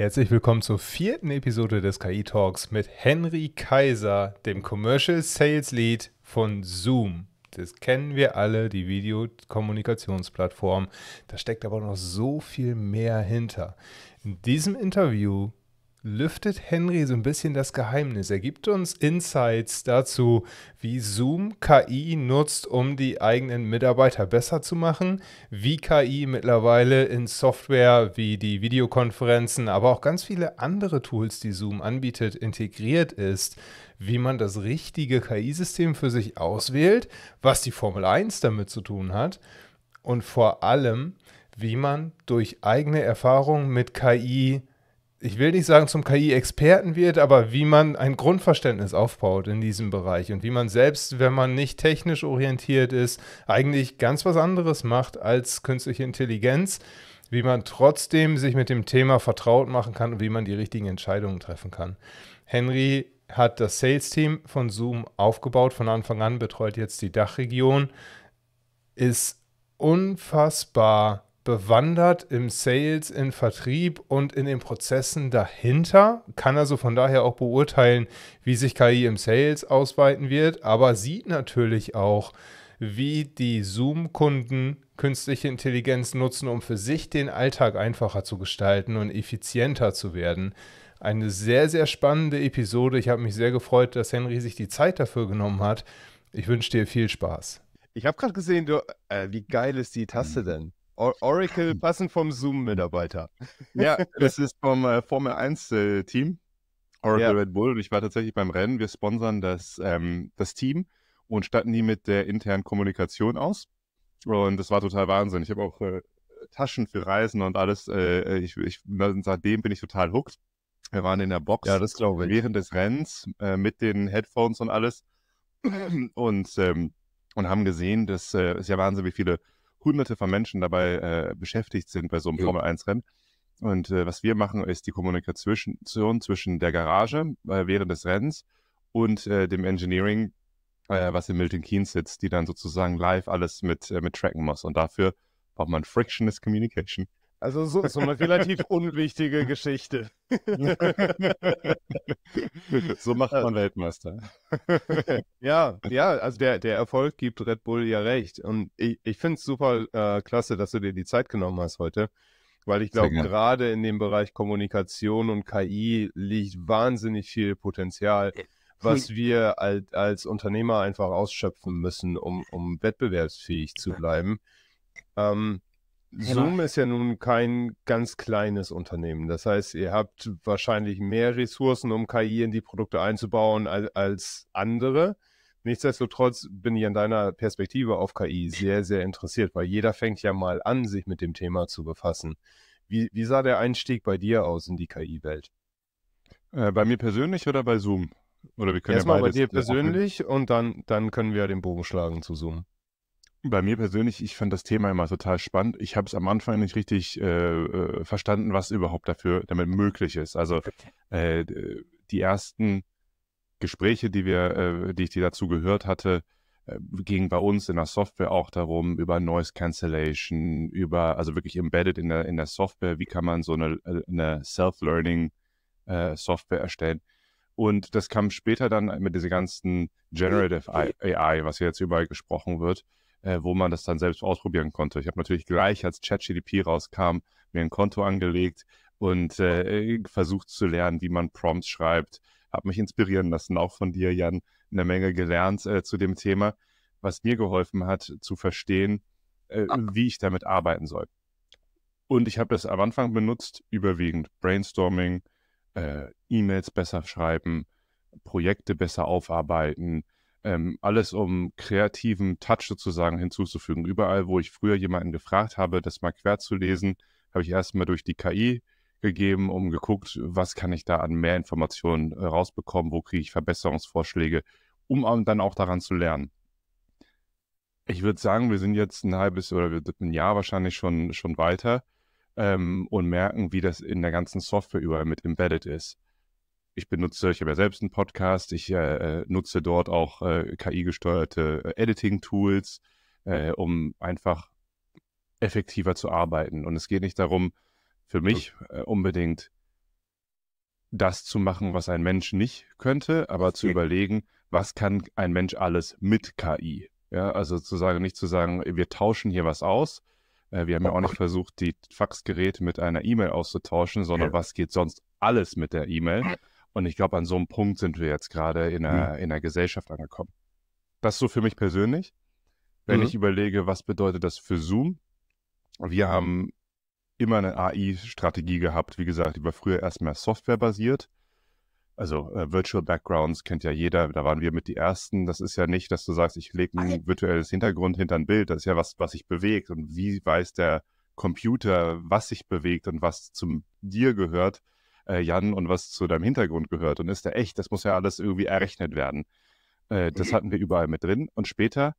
Herzlich willkommen zur 4. Episode des KI Talks mit Henry Kaiser, dem Commercial Sales Lead von Zoom. Das kennen wir alle, die Videokommunikationsplattform. Da steckt aber noch so viel mehr hinter. In diesem Interview lüftet Henry so ein bisschen das Geheimnis. Er gibt uns Insights dazu, wie Zoom KI nutzt, um die eigenen Mitarbeiter besser zu machen, wie KI mittlerweile in Software wie die Videokonferenzen, aber auch ganz viele andere Tools, die Zoom anbietet, integriert ist, wie man das richtige KI-System für sich auswählt, was die Formel 1 damit zu tun hat und vor allem, wie man durch eigene Erfahrung mit KI, ich will nicht sagen zum KI-Experten wird, aber wie man ein Grundverständnis aufbaut in diesem Bereich und wie man selbst, wenn man nicht technisch orientiert ist, eigentlich ganz was anderes macht als künstliche Intelligenz, wie man trotzdem sich mit dem Thema vertraut machen kann und wie man die richtigen Entscheidungen treffen kann. Henry hat das Sales-Team von Zoom aufgebaut, von Anfang an, betreut jetzt die Dachregion, ist unfassbar bewandert im Sales, im Vertrieb und in den Prozessen dahinter, kann also von daher auch beurteilen, wie sich KI im Sales ausweiten wird, aber sieht natürlich auch, wie die Zoom-Kunden künstliche Intelligenz nutzen, um für sich den Alltag einfacher zu gestalten und effizienter zu werden. Eine sehr, sehr spannende Episode. Ich habe mich sehr gefreut, dass Henry sich die Zeit dafür genommen hat. Ich wünsche dir viel Spaß. Ich habe gerade gesehen, wie geil ist die Taste denn? Oracle passend vom Zoom-Mitarbeiter. Ja, das ist vom Formel 1 Team, Oracle Ja. Red Bull. Und ich war tatsächlich beim Rennen. Wir sponsern das Team und statten die mit der internen Kommunikation aus. Und das war total Wahnsinn. Ich habe auch Taschen für Reisen und alles. Seitdem bin ich total hooked. Wir waren in der Box Ja, das glaube ich. während des Rennens mit den Headphones und alles und haben gesehen, dass es ja wahnsinnig viele Hunderte von Menschen dabei beschäftigt sind bei so einem Formel-1-Rennen. Und was wir machen, ist die Kommunikation zwischen der Garage während des Rennens und dem Engineering, was in Milton Keynes sitzt, die dann sozusagen live alles mit tracken muss. Und dafür braucht man Frictionless Communication. Also so eine relativ unwichtige Geschichte. So macht man Weltmeister. Ja, also der Erfolg gibt Red Bull ja recht. Und ich finde es super klasse, dass du dir die Zeit genommen hast heute, weil ich glaube, gerade in dem Bereich Kommunikation und KI liegt wahnsinnig viel Potenzial, was wir als Unternehmer einfach ausschöpfen müssen, um wettbewerbsfähig zu bleiben. Zoom ist ja nun kein ganz kleines Unternehmen. Das heißt, ihr habt wahrscheinlich mehr Ressourcen, um KI in die Produkte einzubauen als andere. Nichtsdestotrotz bin ich an deiner Perspektive auf KI sehr, sehr interessiert, weil jeder fängt ja mal an, sich mit dem Thema zu befassen. Wie sah der Einstieg bei dir aus in die KI-Welt? Bei mir persönlich oder bei Zoom? Oder wir können Erstmal ja bei beides dir persönlich und dann können wir den Bogen schlagen zu Zoom. Bei mir persönlich, ich fand das Thema immer total spannend. Ich habe es am Anfang nicht richtig verstanden, was überhaupt damit möglich ist. Also die ersten Gespräche, die ich dir dazu gehört hatte, gingen bei uns in der Software auch darum, über Noise Cancellation, also wirklich embedded in der Software, wie kann man so eine Self-Learning Software erstellen. Und das kam später dann mit dieser ganzen Generative AI, was ja jetzt überall gesprochen wird, wo man das dann selbst ausprobieren konnte. Ich habe natürlich gleich, als ChatGPT rauskam, mir ein Konto angelegt und versucht zu lernen, wie man Prompts schreibt. Habe mich inspirieren lassen, auch von dir, Jan, eine Menge gelernt zu dem Thema, was mir geholfen hat, zu verstehen, wie ich damit arbeiten soll. Und ich habe das am Anfang benutzt, überwiegend Brainstorming, E-Mails besser schreiben, Projekte besser aufarbeiten, alles um kreativen Touch sozusagen hinzuzufügen. Überall, wo ich früher jemanden gefragt habe, das mal quer zu lesen, habe ich erstmal durch die KI gegeben, geguckt, was kann ich da an mehr Informationen rausbekommen, wo kriege ich Verbesserungsvorschläge, um dann auch daran zu lernen. Ich würde sagen, wir sind jetzt ein Jahr wahrscheinlich schon weiter und merken, wie das in der ganzen Software überall mit embedded ist. Ich habe ja selbst einen Podcast, ich nutze dort auch KI-gesteuerte Editing-Tools, um einfach effektiver zu arbeiten. Und es geht nicht darum, für mich unbedingt das zu machen, was ein Mensch nicht könnte, aber zu überlegen, was kann ein Mensch alles mit KI? Ja, also nicht zu sagen, wir tauschen hier was aus. Wir haben ja auch nicht versucht, die Faxgeräte mit einer E-Mail auszutauschen, sondern was geht sonst alles mit der E-Mail? Und ich glaube, an so einem Punkt sind wir jetzt gerade in der Gesellschaft angekommen. Das so für mich persönlich. Wenn ich überlege, was bedeutet das für Zoom? Wir haben immer eine AI-Strategie gehabt. Wie gesagt, die war früher erstmal softwarebasiert. Also Virtual Backgrounds kennt ja jeder. Da waren wir mit die Ersten. Das ist ja nicht, dass du sagst, ich lege ein virtuelles Hintergrund hinter ein Bild. Das ist ja was sich bewegt. Und wie weiß der Computer, was sich bewegt und was zu dir gehört, Jan, und was zu deinem Hintergrund gehört? Und ist der echt? Das muss ja alles irgendwie errechnet werden. Das hatten wir überall mit drin. Und später,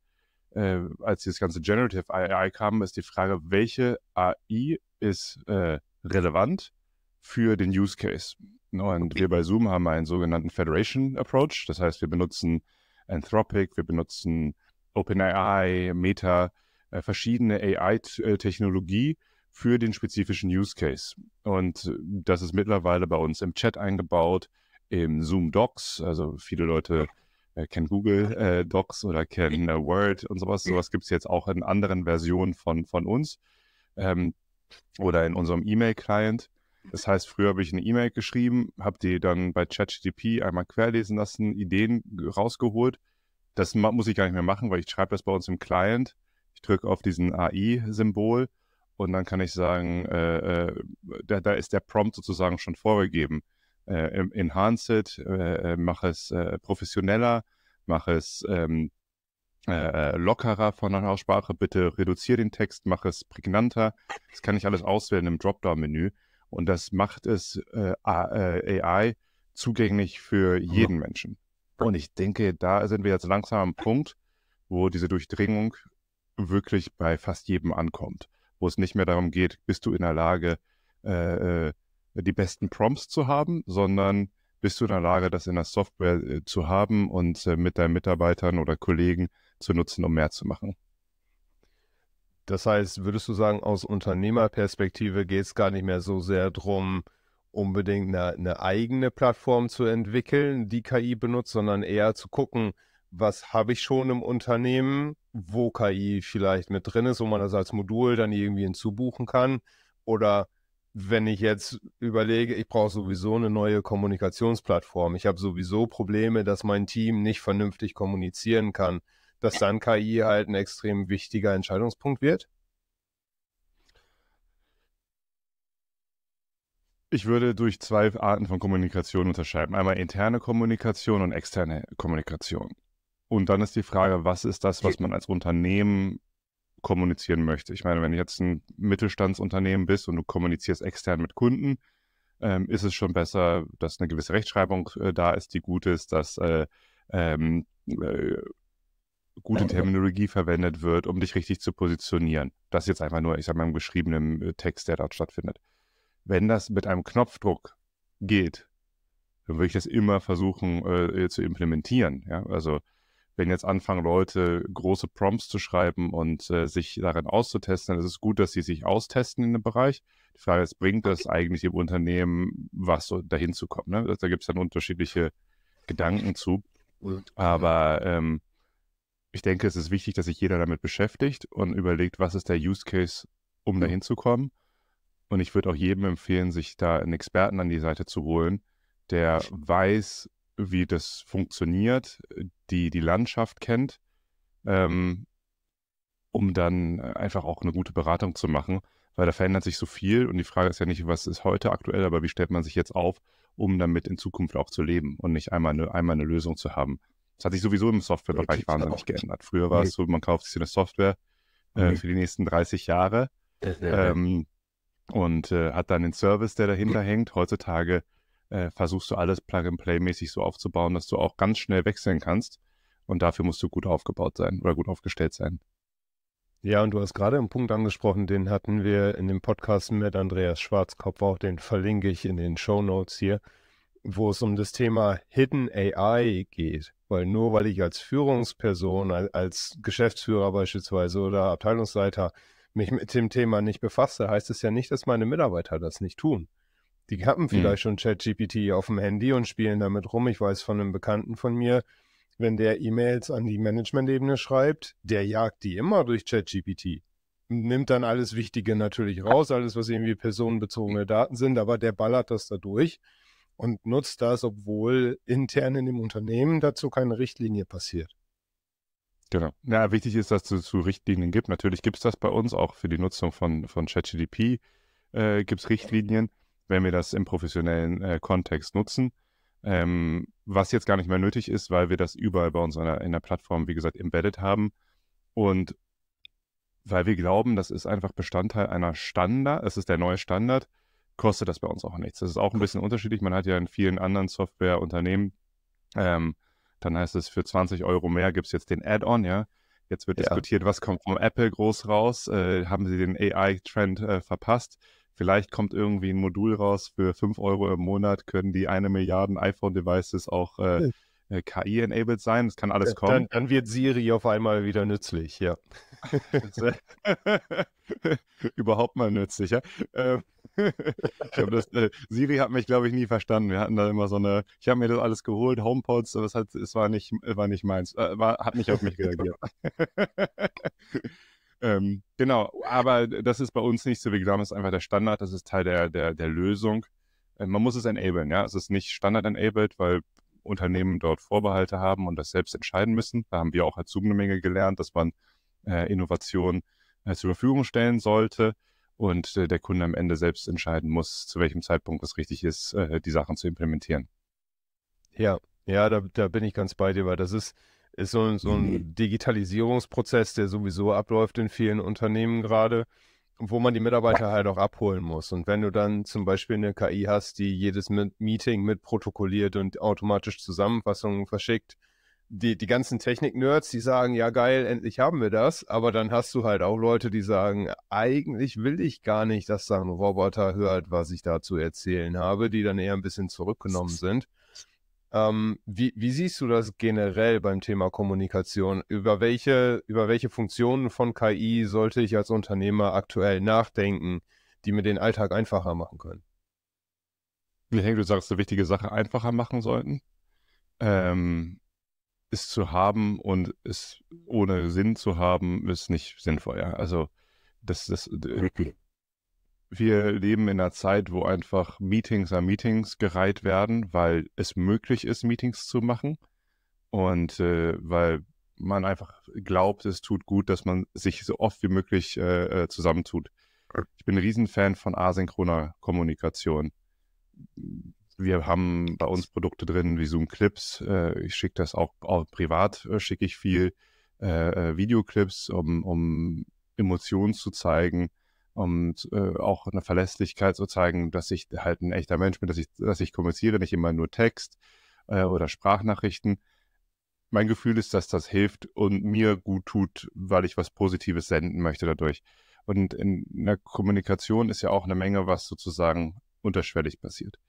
als das ganze Generative AI kam, ist die Frage, welche AI ist relevant für den Use Case. Und wir bei Zoom haben einen sogenannten Federation Approach. Das heißt, wir benutzen Anthropic, wir benutzen OpenAI, Meta, verschiedene AI-Technologie für den spezifischen Use Case. Und das ist mittlerweile bei uns im Chat eingebaut, im Zoom Docs. Also viele Leute kennen Google Docs oder kennen Word und sowas. Sowas gibt es jetzt auch in anderen Versionen von uns oder in unserem E-Mail-Client. Das heißt, früher habe ich eine E-Mail geschrieben, habe die dann bei ChatGPT einmal querlesen lassen, Ideen rausgeholt. Das muss ich gar nicht mehr machen, weil ich schreibe das bei uns im Client. Ich drücke auf diesen AI-Symbol und dann kann ich sagen, da ist der Prompt sozusagen schon vorgegeben. Enhance it, mach es professioneller, mach es lockerer von der Aussprache, bitte reduziere den Text, mach es prägnanter. Das kann ich alles auswählen im Dropdown-Menü. Und das macht es AI zugänglich für jeden Menschen. Und ich denke, da sind wir jetzt langsam am Punkt, wo diese Durchdringung wirklich bei fast jedem ankommt. Wo es nicht mehr darum geht, bist du in der Lage, die besten Prompts zu haben, sondern bist du in der Lage, das in der Software zu haben und mit deinen Mitarbeitern oder Kollegen zu nutzen, um mehr zu machen. Das heißt, würdest du sagen, aus Unternehmerperspektive geht es gar nicht mehr so sehr darum, unbedingt eine eigene Plattform zu entwickeln, die KI benutzt, sondern eher zu gucken, was habe ich schon im Unternehmen, wo KI vielleicht mit drin ist, wo man das als Modul dann irgendwie hinzubuchen kann. Oder wenn ich jetzt überlege, ich brauche sowieso eine neue Kommunikationsplattform, ich habe sowieso Probleme, dass mein Team nicht vernünftig kommunizieren kann, dass dann KI halt ein extrem wichtiger Entscheidungspunkt wird? Ich würde durch zwei Arten von Kommunikation unterscheiden. Einmal interne Kommunikation und externe Kommunikation. Und dann ist die Frage, was ist das, was man als Unternehmen kommunizieren möchte? Ich meine, wenn du jetzt ein Mittelstandsunternehmen bist und du kommunizierst extern mit Kunden, ist es schon besser, dass eine gewisse Rechtschreibung da ist, die gut ist, dass gute Terminologie verwendet wird, um dich richtig zu positionieren. Das ist jetzt einfach nur, ich sage mal, im geschriebenen Text, der dort stattfindet. Wenn das mit einem Knopfdruck geht, dann würde ich das immer versuchen zu implementieren. Ja? Also wenn jetzt anfangen Leute große Prompts zu schreiben und sich darin auszutesten, dann ist es gut, dass sie sich austesten in dem Bereich. Die Frage ist, bringt das eigentlich im Unternehmen was, so dahin zu kommen? Ne? Da gibt es dann unterschiedliche Gedanken zu. Aber ich denke, es ist wichtig, dass sich jeder damit beschäftigt und überlegt, was ist der Use Case, um dahin zu kommen. Und ich würde auch jedem empfehlen, sich da einen Experten an die Seite zu holen, der weiß, wie das funktioniert, die Landschaft kennt, um dann einfach auch eine gute Beratung zu machen, weil da verändert sich so viel und die Frage ist ja nicht, was ist heute aktuell, aber wie stellt man sich jetzt auf, um damit in Zukunft auch zu leben und nicht einmal eine Lösung zu haben. Das hat sich sowieso im Softwarebereich wahnsinnig geändert. Früher war es so, man kauft sich eine Software für die nächsten 30 Jahre und hat dann den Service, der dahinter hängt. Heutzutage versuchst du alles Plug-and-Play-mäßig so aufzubauen, dass du auch ganz schnell wechseln kannst. Und dafür musst du gut aufgebaut sein oder gut aufgestellt sein. Ja, und du hast gerade einen Punkt angesprochen, den hatten wir in dem Podcast mit Andreas Schwarzkopf auch, den verlinke ich in den Shownotes hier, wo es um das Thema Hidden AI geht. Weil nur weil ich als Führungsperson, als Geschäftsführer beispielsweise oder Abteilungsleiter mich mit dem Thema nicht befasse, heißt es ja nicht, dass meine Mitarbeiter das nicht tun. Die haben vielleicht schon ChatGPT auf dem Handy und spielen damit rum. Ich weiß von einem Bekannten von mir, wenn der E-Mails an die Management-Ebene schreibt, der jagt die immer durch ChatGPT. Nimmt dann alles Wichtige natürlich raus, alles, was irgendwie personenbezogene Daten sind, aber der ballert das da durch und nutzt das, obwohl intern in dem Unternehmen dazu keine Richtlinie passiert. Genau. Ja, wichtig ist, dass es zu Richtlinien gibt. Natürlich gibt es das bei uns, auch für die Nutzung von ChatGPT gibt es Richtlinien, wenn wir das im professionellen Kontext nutzen. Was jetzt gar nicht mehr nötig ist, weil wir das überall bei uns in der Plattform, wie gesagt, embedded haben. Und weil wir glauben, das ist einfach Bestandteil einer Standard, es ist der neue Standard, kostet das bei uns auch nichts. Das ist auch ein bisschen unterschiedlich. Man hat ja in vielen anderen Softwareunternehmen, dann heißt es, für 20 Euro mehr gibt es jetzt den Add-on, ja. Jetzt wird diskutiert, was kommt vom Apple groß raus? Haben sie den AI-Trend verpasst? Vielleicht kommt irgendwie ein Modul raus, für 5 Euro im Monat können die 1 Milliarde iPhone-Devices auch KI-enabled sein. Das kann alles kommen. Dann wird Siri auf einmal wieder nützlich, ja. Überhaupt mal nützlich, ja. Siri hat mich, glaube ich, nie verstanden. Wir hatten da immer ich habe mir das alles geholt, HomePods, aber es war nicht meins. Hat nicht auf mich reagiert. Genau, aber das ist bei uns nicht so. Wir glauben, es ist einfach der Standard, das ist Teil der Lösung. Man muss es enablen, ja. Es ist nicht Standard-enabled, weil Unternehmen dort Vorbehalte haben und das selbst entscheiden müssen. Da haben wir auch als Zoom eine Menge gelernt, dass man Innovation zur Verfügung stellen sollte und der Kunde am Ende selbst entscheiden muss, zu welchem Zeitpunkt es richtig ist, die Sachen zu implementieren. Ja, da bin ich ganz bei dir, weil das ist so ein Digitalisierungsprozess, der sowieso abläuft in vielen Unternehmen gerade, wo man die Mitarbeiter halt auch abholen muss. Und wenn du dann zum Beispiel eine KI hast, die jedes Meeting mit protokolliert und automatisch Zusammenfassungen verschickt, die ganzen Technik-Nerds, die sagen, ja geil, endlich haben wir das, aber dann hast du halt auch Leute, die sagen, eigentlich will ich gar nicht, dass da ein Roboter hört, was ich da zu erzählen habe, die dann eher ein bisschen zurückgenommen sind. Wie siehst du das generell beim Thema Kommunikation? Über welche Funktionen von KI sollte ich als Unternehmer aktuell nachdenken, die mir den Alltag einfacher machen können? Ich denke, du sagst, eine wichtige Sache einfacher machen sollten. Es zu haben und es ohne Sinn zu haben, ist nicht sinnvoll. Ja? Also wir leben in einer Zeit, wo einfach Meetings an Meetings gereiht werden, weil es möglich ist, Meetings zu machen und weil man einfach glaubt, es tut gut, dass man sich so oft wie möglich zusammentut. Ich bin ein Riesenfan von asynchroner Kommunikation. Wir haben bei uns Produkte drin wie Zoom Clips. Ich schicke das auch privat, schicke ich viel Videoclips, um Emotionen zu zeigen und auch eine Verlässlichkeit zu zeigen, dass ich halt ein echter Mensch bin, dass ich kommuniziere, nicht immer nur Text oder Sprachnachrichten. Mein Gefühl ist, dass das hilft und mir gut tut, weil ich was Positives senden möchte dadurch. Und in der Kommunikation ist ja auch eine Menge, was sozusagen unterschwellig passiert.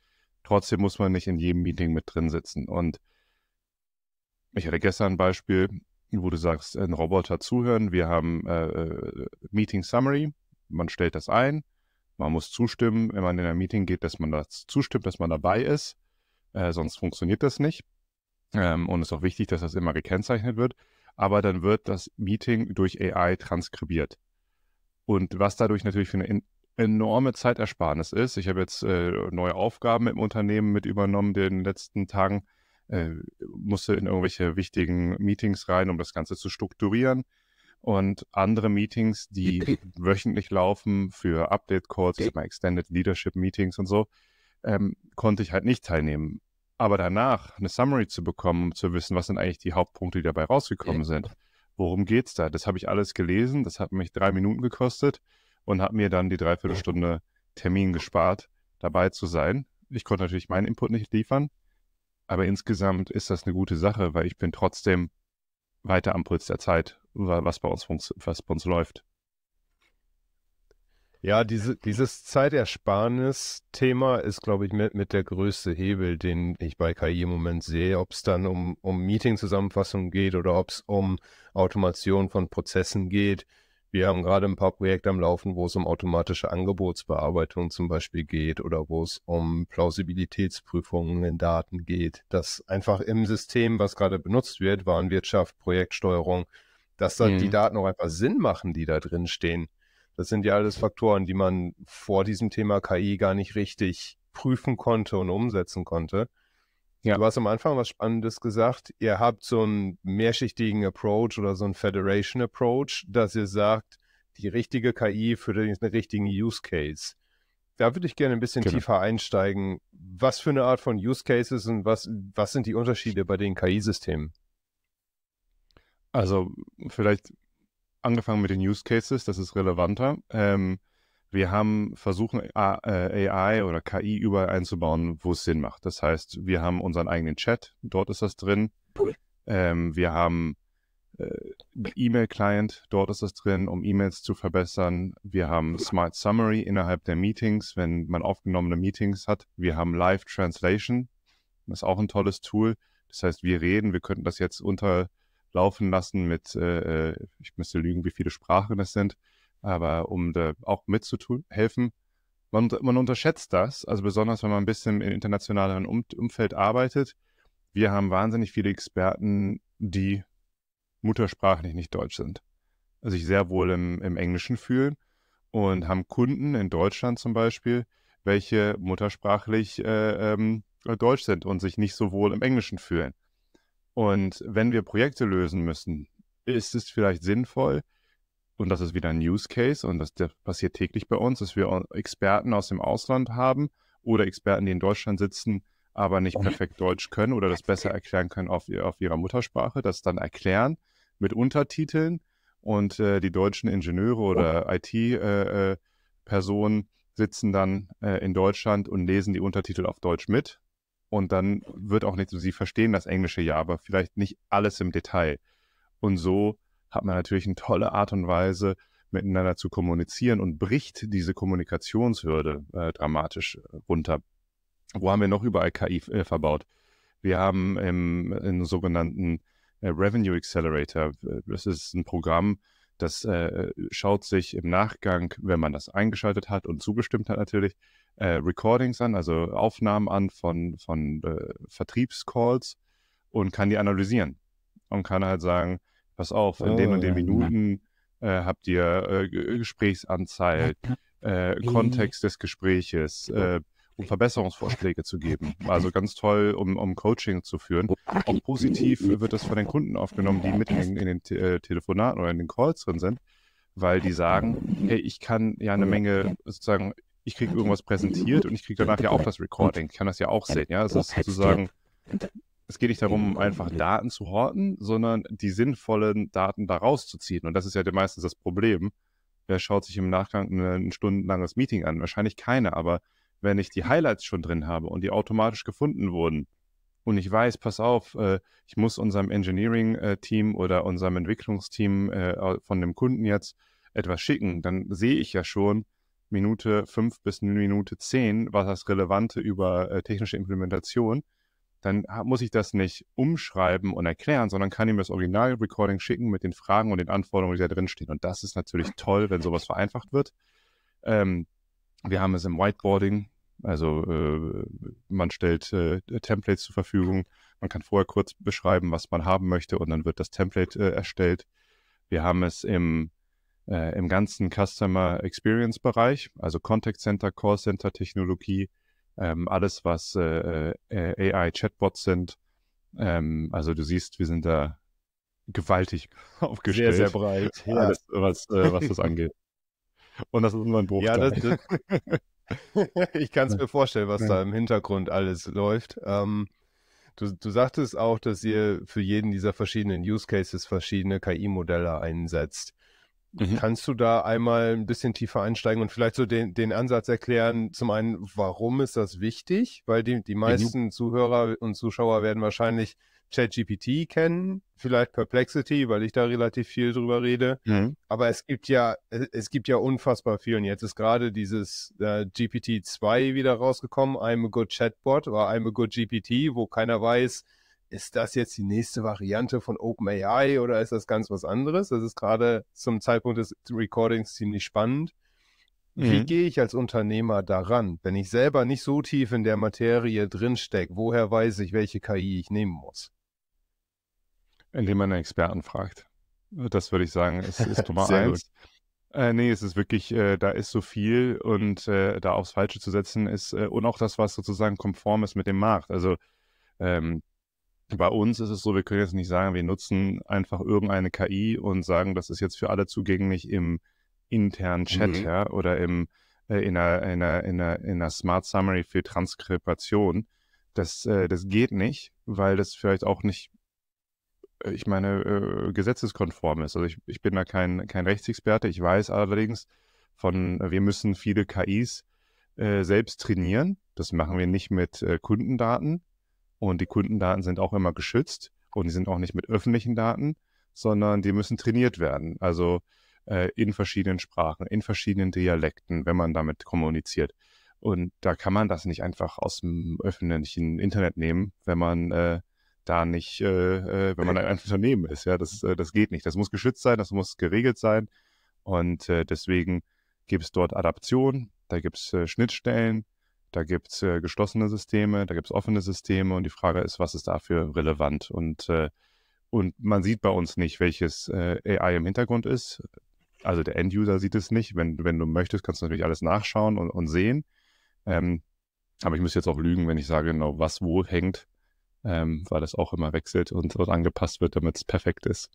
Trotzdem muss man nicht in jedem Meeting mit drin sitzen. Und ich hatte gestern ein Beispiel, wo du sagst, ein Roboter zuhören. Wir haben Meeting Summary. Man stellt das ein. Man muss zustimmen, wenn man in ein Meeting geht, dass man das zustimmt, dass man dabei ist. Sonst funktioniert das nicht. Und es ist auch wichtig, dass das immer gekennzeichnet wird. Aber dann wird das Meeting durch AI transkribiert. Und was dadurch natürlich für eine enorme Zeitersparnis ist. Ich habe jetzt neue Aufgaben im Unternehmen mit übernommen in den letzten Tagen, musste in irgendwelche wichtigen Meetings rein, um das Ganze zu strukturieren. Und andere Meetings, die wöchentlich laufen für Update-Calls, ich sag mal Extended Leadership Meetings und so, konnte ich halt nicht teilnehmen. Aber danach eine Summary zu bekommen, um zu wissen, was sind eigentlich die Hauptpunkte, die dabei rausgekommen sind. Worum geht's da? Das habe ich alles gelesen, das hat mich 3 Minuten gekostet und habe mir dann die 3/4 Termin gespart, dabei zu sein. Ich konnte natürlich meinen Input nicht liefern, aber insgesamt ist das eine gute Sache, weil ich bin trotzdem weiter am Puls der Zeit, was bei uns läuft. Ja, dieses Zeitersparnis-Thema ist, glaube ich, mit der größte Hebel, den ich bei KI im Moment sehe, ob es dann um Meeting-Zusammenfassungen geht oder ob es um Automation von Prozessen geht. Wir haben gerade ein paar Projekte am Laufen, wo es um automatische Angebotsbearbeitung zum Beispiel geht oder wo es um Plausibilitätsprüfungen in Daten geht, dass einfach im System, was gerade benutzt wird, Warenwirtschaft, Projektsteuerung, dass da die Daten auch einfach Sinn machen, die da drin stehen. Das sind ja alles Faktoren, die man vor diesem Thema KI gar nicht richtig prüfen konnte und umsetzen konnte. Ja. Du hast am Anfang was Spannendes gesagt. Ihr habt so einen mehrschichtigen Approach oder so einen Federation Approach, dass ihr sagt, die richtige KI für den richtigen Use Case. Da würde ich gerne ein bisschen tiefer einsteigen. Was für eine Art von Use Cases und was sind die Unterschiede bei den KI-Systemen? Also vielleicht angefangen mit den Use Cases, das ist relevanter. Wir haben versuchen, AI oder KI überall einzubauen, wo es Sinn macht. Das heißt, wir haben unseren eigenen Chat, dort ist das drin. Wir haben E-Mail-Client, dort ist das drin, um E-Mails zu verbessern. Wir haben Smart Summary innerhalb der Meetings, wenn man aufgenommene Meetings hat. Wir haben Live Translation, das ist auch ein tolles Tool. Das heißt, wir könnten das jetzt unterlaufen lassen mit, ich müsste lügen, wie viele Sprachen es sind. Aber um da auch mitzuhelfen, man unterschätzt das, also besonders, wenn man ein bisschen im internationalen Umfeld arbeitet. Wir haben wahnsinnig viele Experten, die muttersprachlich nicht Deutsch sind, also sich sehr wohl im Englischen fühlen und haben Kunden in Deutschland zum Beispiel, welche muttersprachlich Deutsch sind und sich nicht so wohl im Englischen fühlen. Und wenn wir Projekte lösen müssen, ist es vielleicht sinnvoll, und das ist wieder ein Use Case und das passiert täglich bei uns, dass wir Experten aus dem Ausland haben oder Experten, die in Deutschland sitzen, aber nicht perfekt Deutsch können oder das besser erklären können auf ihrer Muttersprache, das dann erklären mit Untertiteln und die deutschen Ingenieure oder IT-Personen sitzen dann in Deutschland und lesen die Untertitel auf Deutsch mit und dann wird auch nicht, sie verstehen das Englische ja, aber vielleicht nicht alles im Detail. Und so hat man natürlich eine tolle Art und Weise, miteinander zu kommunizieren und bricht diese Kommunikationshürde dramatisch runter. Wo haben wir noch überall KI verbaut? Wir haben im sogenannten Revenue Accelerator, das ist ein Programm, das schaut sich im Nachgang, wenn man das eingeschaltet hat und zugestimmt hat natürlich, Recordings an, also Aufnahmen an von Vertriebscalls und kann die analysieren und kann halt sagen, pass auf, in den und den Minuten habt ihr Gesprächsanzahl, Kontext des Gespräches, um Verbesserungsvorschläge zu geben. Also ganz toll, um Coaching zu führen. Auch positiv wird das von den Kunden aufgenommen, die mit in den Telefonaten oder in den Calls drin sind, weil die sagen, hey, ich kann ja eine Menge, sozusagen, ich kriege irgendwas präsentiert und ich kriege danach ja auch das Recording. Ich kann das ja auch sehen. Ja, es ist sozusagen... Es geht nicht darum, einfach Daten zu horten, sondern die sinnvollen Daten da rauszuziehen. Und das ist ja meistens das Problem. Wer schaut sich im Nachgang ein stundenlanges Meeting an? Wahrscheinlich keiner, aber wenn ich die Highlights schon drin habe und die automatisch gefunden wurden und ich weiß, pass auf, ich muss unserem Engineering-Team oder unserem Entwicklungsteam von dem Kunden jetzt etwas schicken, dann sehe ich ja schon Minute 5 bis Minute 10, was das Relevante über technische Implementation. Dann muss ich das nicht umschreiben und erklären, sondern kann ihm das Original-Recording schicken mit den Fragen und den Anforderungen, die da drin stehen. Und das ist natürlich toll, wenn sowas vereinfacht wird. Wir haben es im Whiteboarding, also man stellt Templates zur Verfügung. Man kann vorher kurz beschreiben, was man haben möchte und dann wird das Template erstellt. Wir haben es im ganzen Customer Experience Bereich, also Contact Center, Call Center Technologie, alles, was AI-Chatbots sind. Also du siehst, wir sind da gewaltig aufgestellt. Sehr, sehr breit. Ja. Alles, was das angeht. Und das ist nur ein Bruchteil. Ja, ich kann es mir vorstellen, was da im Hintergrund alles läuft. Du sagtest auch, dass ihr für jeden dieser verschiedenen Use Cases verschiedene KI-Modelle einsetzt. Kannst du da einmal ein bisschen tiefer einsteigen und vielleicht so den Ansatz erklären? Zum einen, warum ist das wichtig? Weil die meisten Zuhörer und Zuschauer werden wahrscheinlich ChatGPT kennen, vielleicht Perplexity, weil ich da relativ viel drüber rede. Aber es gibt ja unfassbar viel. Und jetzt ist gerade dieses GPT-2 wieder rausgekommen, I'm a good Chatbot oder I'm a good GPT, wo keiner weiß, ist das jetzt die nächste Variante von OpenAI oder ist das ganz was anderes? Das ist gerade zum Zeitpunkt des Recordings ziemlich spannend. Wie gehe ich als Unternehmer daran, wenn ich selber nicht so tief in der Materie drinstecke? Woher weiß ich, welche KI ich nehmen muss? Indem man einen Experten fragt. Das würde ich sagen, ist Nummer Sehr eins. Nee, es ist wirklich, da ist so viel und da aufs Falsche zu setzen ist, und auch das, was sozusagen konform ist mit dem Markt. Also bei uns ist es so, wir können jetzt nicht sagen, wir nutzen einfach irgendeine KI und sagen, das ist jetzt für alle zugänglich im internen Chat, ja, oder in einer Smart Summary für Transkription. Das geht nicht, weil das vielleicht auch nicht, ich meine, gesetzeskonform ist. Also ich bin da kein Rechtsexperte. Ich weiß allerdings wir müssen viele KIs selbst trainieren. Das machen wir nicht mit Kundendaten. Und die Kundendaten sind auch immer geschützt und die sind auch nicht mit öffentlichen Daten, sondern die müssen trainiert werden. Also in verschiedenen Sprachen, in verschiedenen Dialekten, wenn man damit kommuniziert. Und da kann man das nicht einfach aus dem öffentlichen Internet nehmen, wenn man wenn man ein Unternehmen ist. Ja, das geht nicht. Das muss geschützt sein, das muss geregelt sein. Und deswegen gibt es dort Adaption, da gibt es Schnittstellen, da gibt es geschlossene Systeme, da gibt es offene Systeme und die Frage ist, was ist dafür relevant? Und man sieht bei uns nicht, welches AI im Hintergrund ist. Also der End-User sieht es nicht. Wenn du möchtest, kannst du natürlich alles nachschauen und sehen. Aber ich müsste jetzt auch lügen, wenn ich sage genau, was wo hängt, weil das auch immer wechselt und angepasst wird, damit es perfekt ist.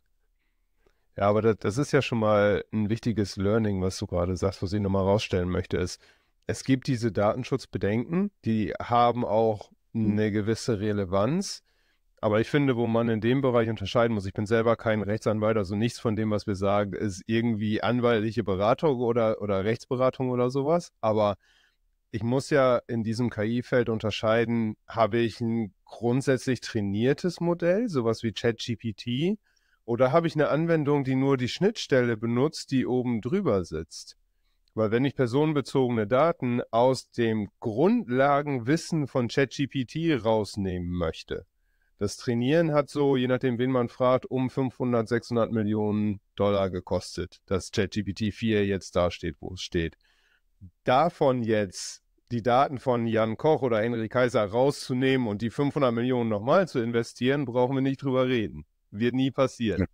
Ja, aber das ist ja schon mal ein wichtiges Learning, was du gerade sagst, was ich nochmal rausstellen möchte, ist, es gibt diese Datenschutzbedenken, die haben auch eine gewisse Relevanz. Aber ich finde, wo man in dem Bereich unterscheiden muss, ich bin selber kein Rechtsanwalt, also nichts von dem, was wir sagen, ist irgendwie anwaltliche Beratung oder Rechtsberatung oder sowas. Aber ich muss ja in diesem KI-Feld unterscheiden, habe ich ein grundsätzlich trainiertes Modell, sowas wie ChatGPT, oder habe ich eine Anwendung, die nur die Schnittstelle benutzt, die oben drüber sitzt? Weil wenn ich personenbezogene Daten aus dem Grundlagenwissen von ChatGPT rausnehmen möchte, das Trainieren hat so, je nachdem, wen man fragt, um 500, 600 Millionen Dollar gekostet, dass ChatGPT 4 jetzt da steht, wo es steht. Davon jetzt die Daten von Jan Koch oder Henry Kaiser rauszunehmen und die 500 Millionen nochmal zu investieren, brauchen wir nicht drüber reden. Wird nie passieren. Ja.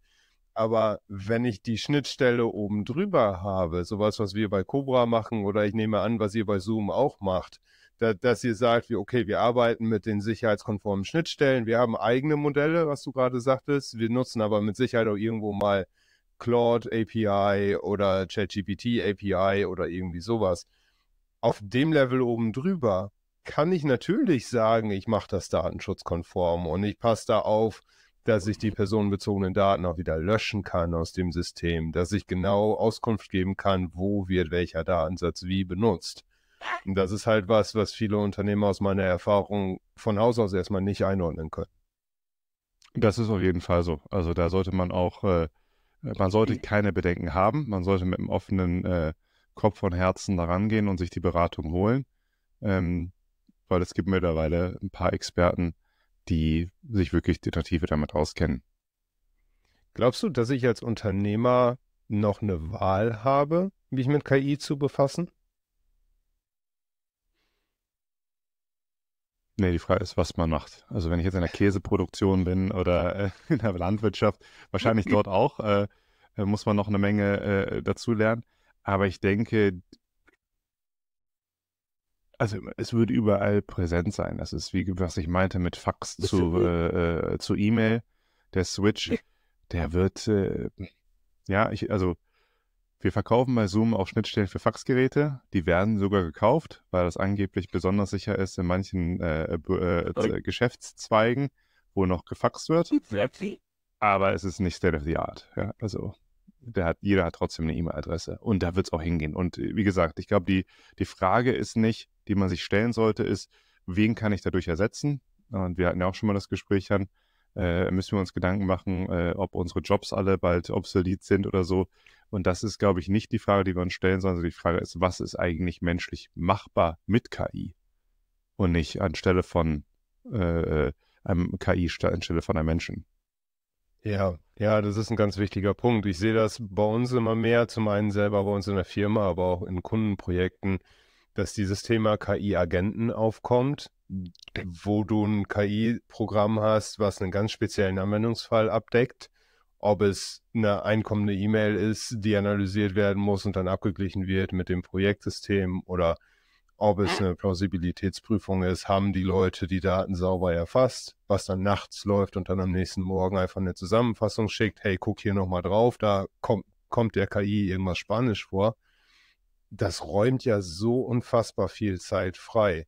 Aber wenn ich die Schnittstelle oben drüber habe, sowas, was wir bei Cobra machen oder ich nehme an, was ihr bei Zoom auch macht, dass ihr sagt, okay, wir arbeiten mit den sicherheitskonformen Schnittstellen, wir haben eigene Modelle, was du gerade sagtest, wir nutzen aber mit Sicherheit auch irgendwo mal Claude API oder ChatGPT API oder irgendwie sowas. Auf dem Level oben drüber kann ich natürlich sagen, ich mache das datenschutzkonform und ich passe da auf, dass ich die personenbezogenen Daten auch wieder löschen kann aus dem System, dass ich genau Auskunft geben kann, wo wird welcher Datensatz wie benutzt. Und das ist halt was viele Unternehmer aus meiner Erfahrung von Haus aus erstmal nicht einordnen können. Das ist auf jeden Fall so. Also da sollte man auch, man sollte keine Bedenken haben, man sollte mit einem offenen Kopf und Herzen da rangehen und sich die Beratung holen, weil es gibt mittlerweile ein paar Experten, die sich wirklich in der Tiefe damit auskennen. Glaubst du, dass ich als Unternehmer noch eine Wahl habe, mich mit KI zu befassen? Nee, die Frage ist, was man macht. Also wenn ich jetzt in der Käseproduktion bin oder in der Landwirtschaft, wahrscheinlich dort auch, muss man noch eine Menge dazu lernen. Aber ich denke, also es wird überall präsent sein. Das ist wie was ich meinte mit Fax zu E-Mail. Der Switch, der wird, wir verkaufen bei Zoom auch Schnittstellen für Faxgeräte. Die werden sogar gekauft, weil das angeblich besonders sicher ist in manchen Geschäftszweigen, wo noch gefaxt wird. Aber es ist nicht State of the Art. Ja? Also jeder hat trotzdem eine E-Mail-Adresse und da wird es auch hingehen. Und wie gesagt, ich glaube, die Frage ist nicht, die man sich stellen sollte, ist, wen kann ich dadurch ersetzen? Und wir hatten ja auch schon mal das Gespräch an, müssen wir uns Gedanken machen, ob unsere Jobs alle bald obsolet sind oder so. Und das ist, glaube ich, nicht die Frage, die wir uns stellen, sondern die Frage ist, was ist eigentlich menschlich machbar mit KI? Und nicht anstelle von, KI anstelle von einem Menschen. Ja, das ist ein ganz wichtiger Punkt. Ich sehe das bei uns immer mehr, zum einen selber bei uns in der Firma, aber auch in Kundenprojekten, dass dieses Thema KI-Agenten aufkommt, wo du ein KI-Programm hast, was einen ganz speziellen Anwendungsfall abdeckt, ob es eine einkommende E-Mail ist, die analysiert werden muss und dann abgeglichen wird mit dem Projektsystem, oder ob es eine Plausibilitätsprüfung ist, haben die Leute die Daten sauber erfasst, was dann nachts läuft und dann am nächsten Morgen einfach eine Zusammenfassung schickt, hey, guck hier nochmal drauf, da kommt der KI irgendwas Spanisch vor. Das räumt ja so unfassbar viel Zeit frei.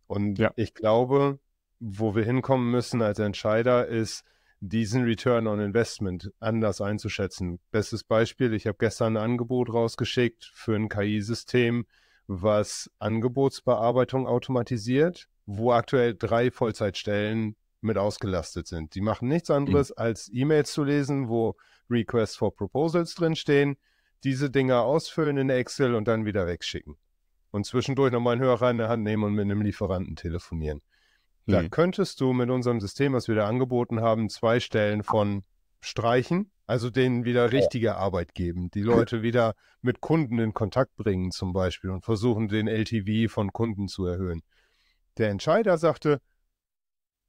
Und ich glaube, wo wir hinkommen müssen als Entscheider, ist, diesen Return on Investment anders einzuschätzen. Bestes Beispiel, ich habe gestern ein Angebot rausgeschickt für ein KI-System, was Angebotsbearbeitung automatisiert, wo aktuell 3 Vollzeitstellen mit ausgelastet sind. Die machen nichts anderes, als E-Mails zu lesen, wo Requests for Proposals drinstehen, diese Dinger ausfüllen in Excel und dann wieder wegschicken. Und zwischendurch nochmal einen Hörer in der Hand nehmen und mit einem Lieferanten telefonieren. Da könntest du mit unserem System, was wir da angeboten haben, 2 Stellen von streichen, also denen wieder richtige Arbeit geben, die Leute wieder mit Kunden in Kontakt bringen zum Beispiel und versuchen, den LTV von Kunden zu erhöhen. Der Entscheider sagte,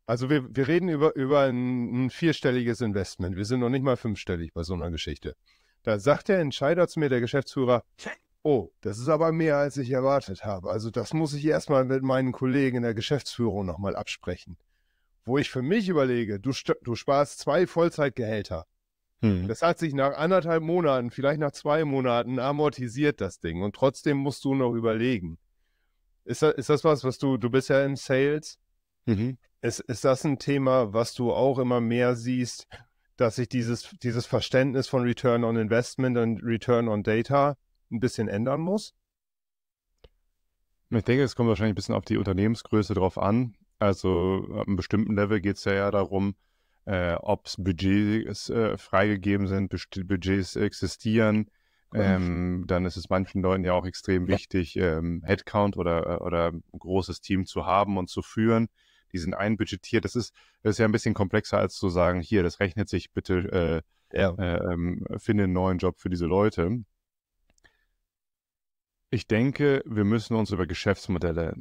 also wir reden über ein 4-stelliges Investment, wir sind noch nicht mal 5-stellig bei so einer Geschichte. Da sagt der Entscheider zu mir, der Geschäftsführer, oh, das ist aber mehr, als ich erwartet habe. Also das muss ich erstmal mit meinen Kollegen in der Geschäftsführung nochmal absprechen. Wo ich für mich überlege, du sparst 2 Vollzeitgehälter. Das hat sich nach 1,5 Monaten, vielleicht nach 2 Monaten amortisiert, das Ding. Und trotzdem musst du noch überlegen. Ist das was du bist ja im Sales? Ist das ein Thema, was du auch immer mehr siehst, dass sich dieses Verständnis von Return on Investment und Return on Data ein bisschen ändern muss? Ich denke, es kommt wahrscheinlich ein bisschen auf die Unternehmensgröße drauf an. Also ab einem bestimmten Level geht es ja darum, ob es Budgets freigegeben sind, Budgets existieren. Dann ist es manchen Leuten ja auch extrem wichtig, Headcount oder ein großes Team zu haben und zu führen. Die sind einbudgetiert. Das ist ja ein bisschen komplexer, als zu sagen, hier, das rechnet sich bitte, finde einen neuen Job für diese Leute. Ich denke, wir müssen uns über Geschäftsmodelle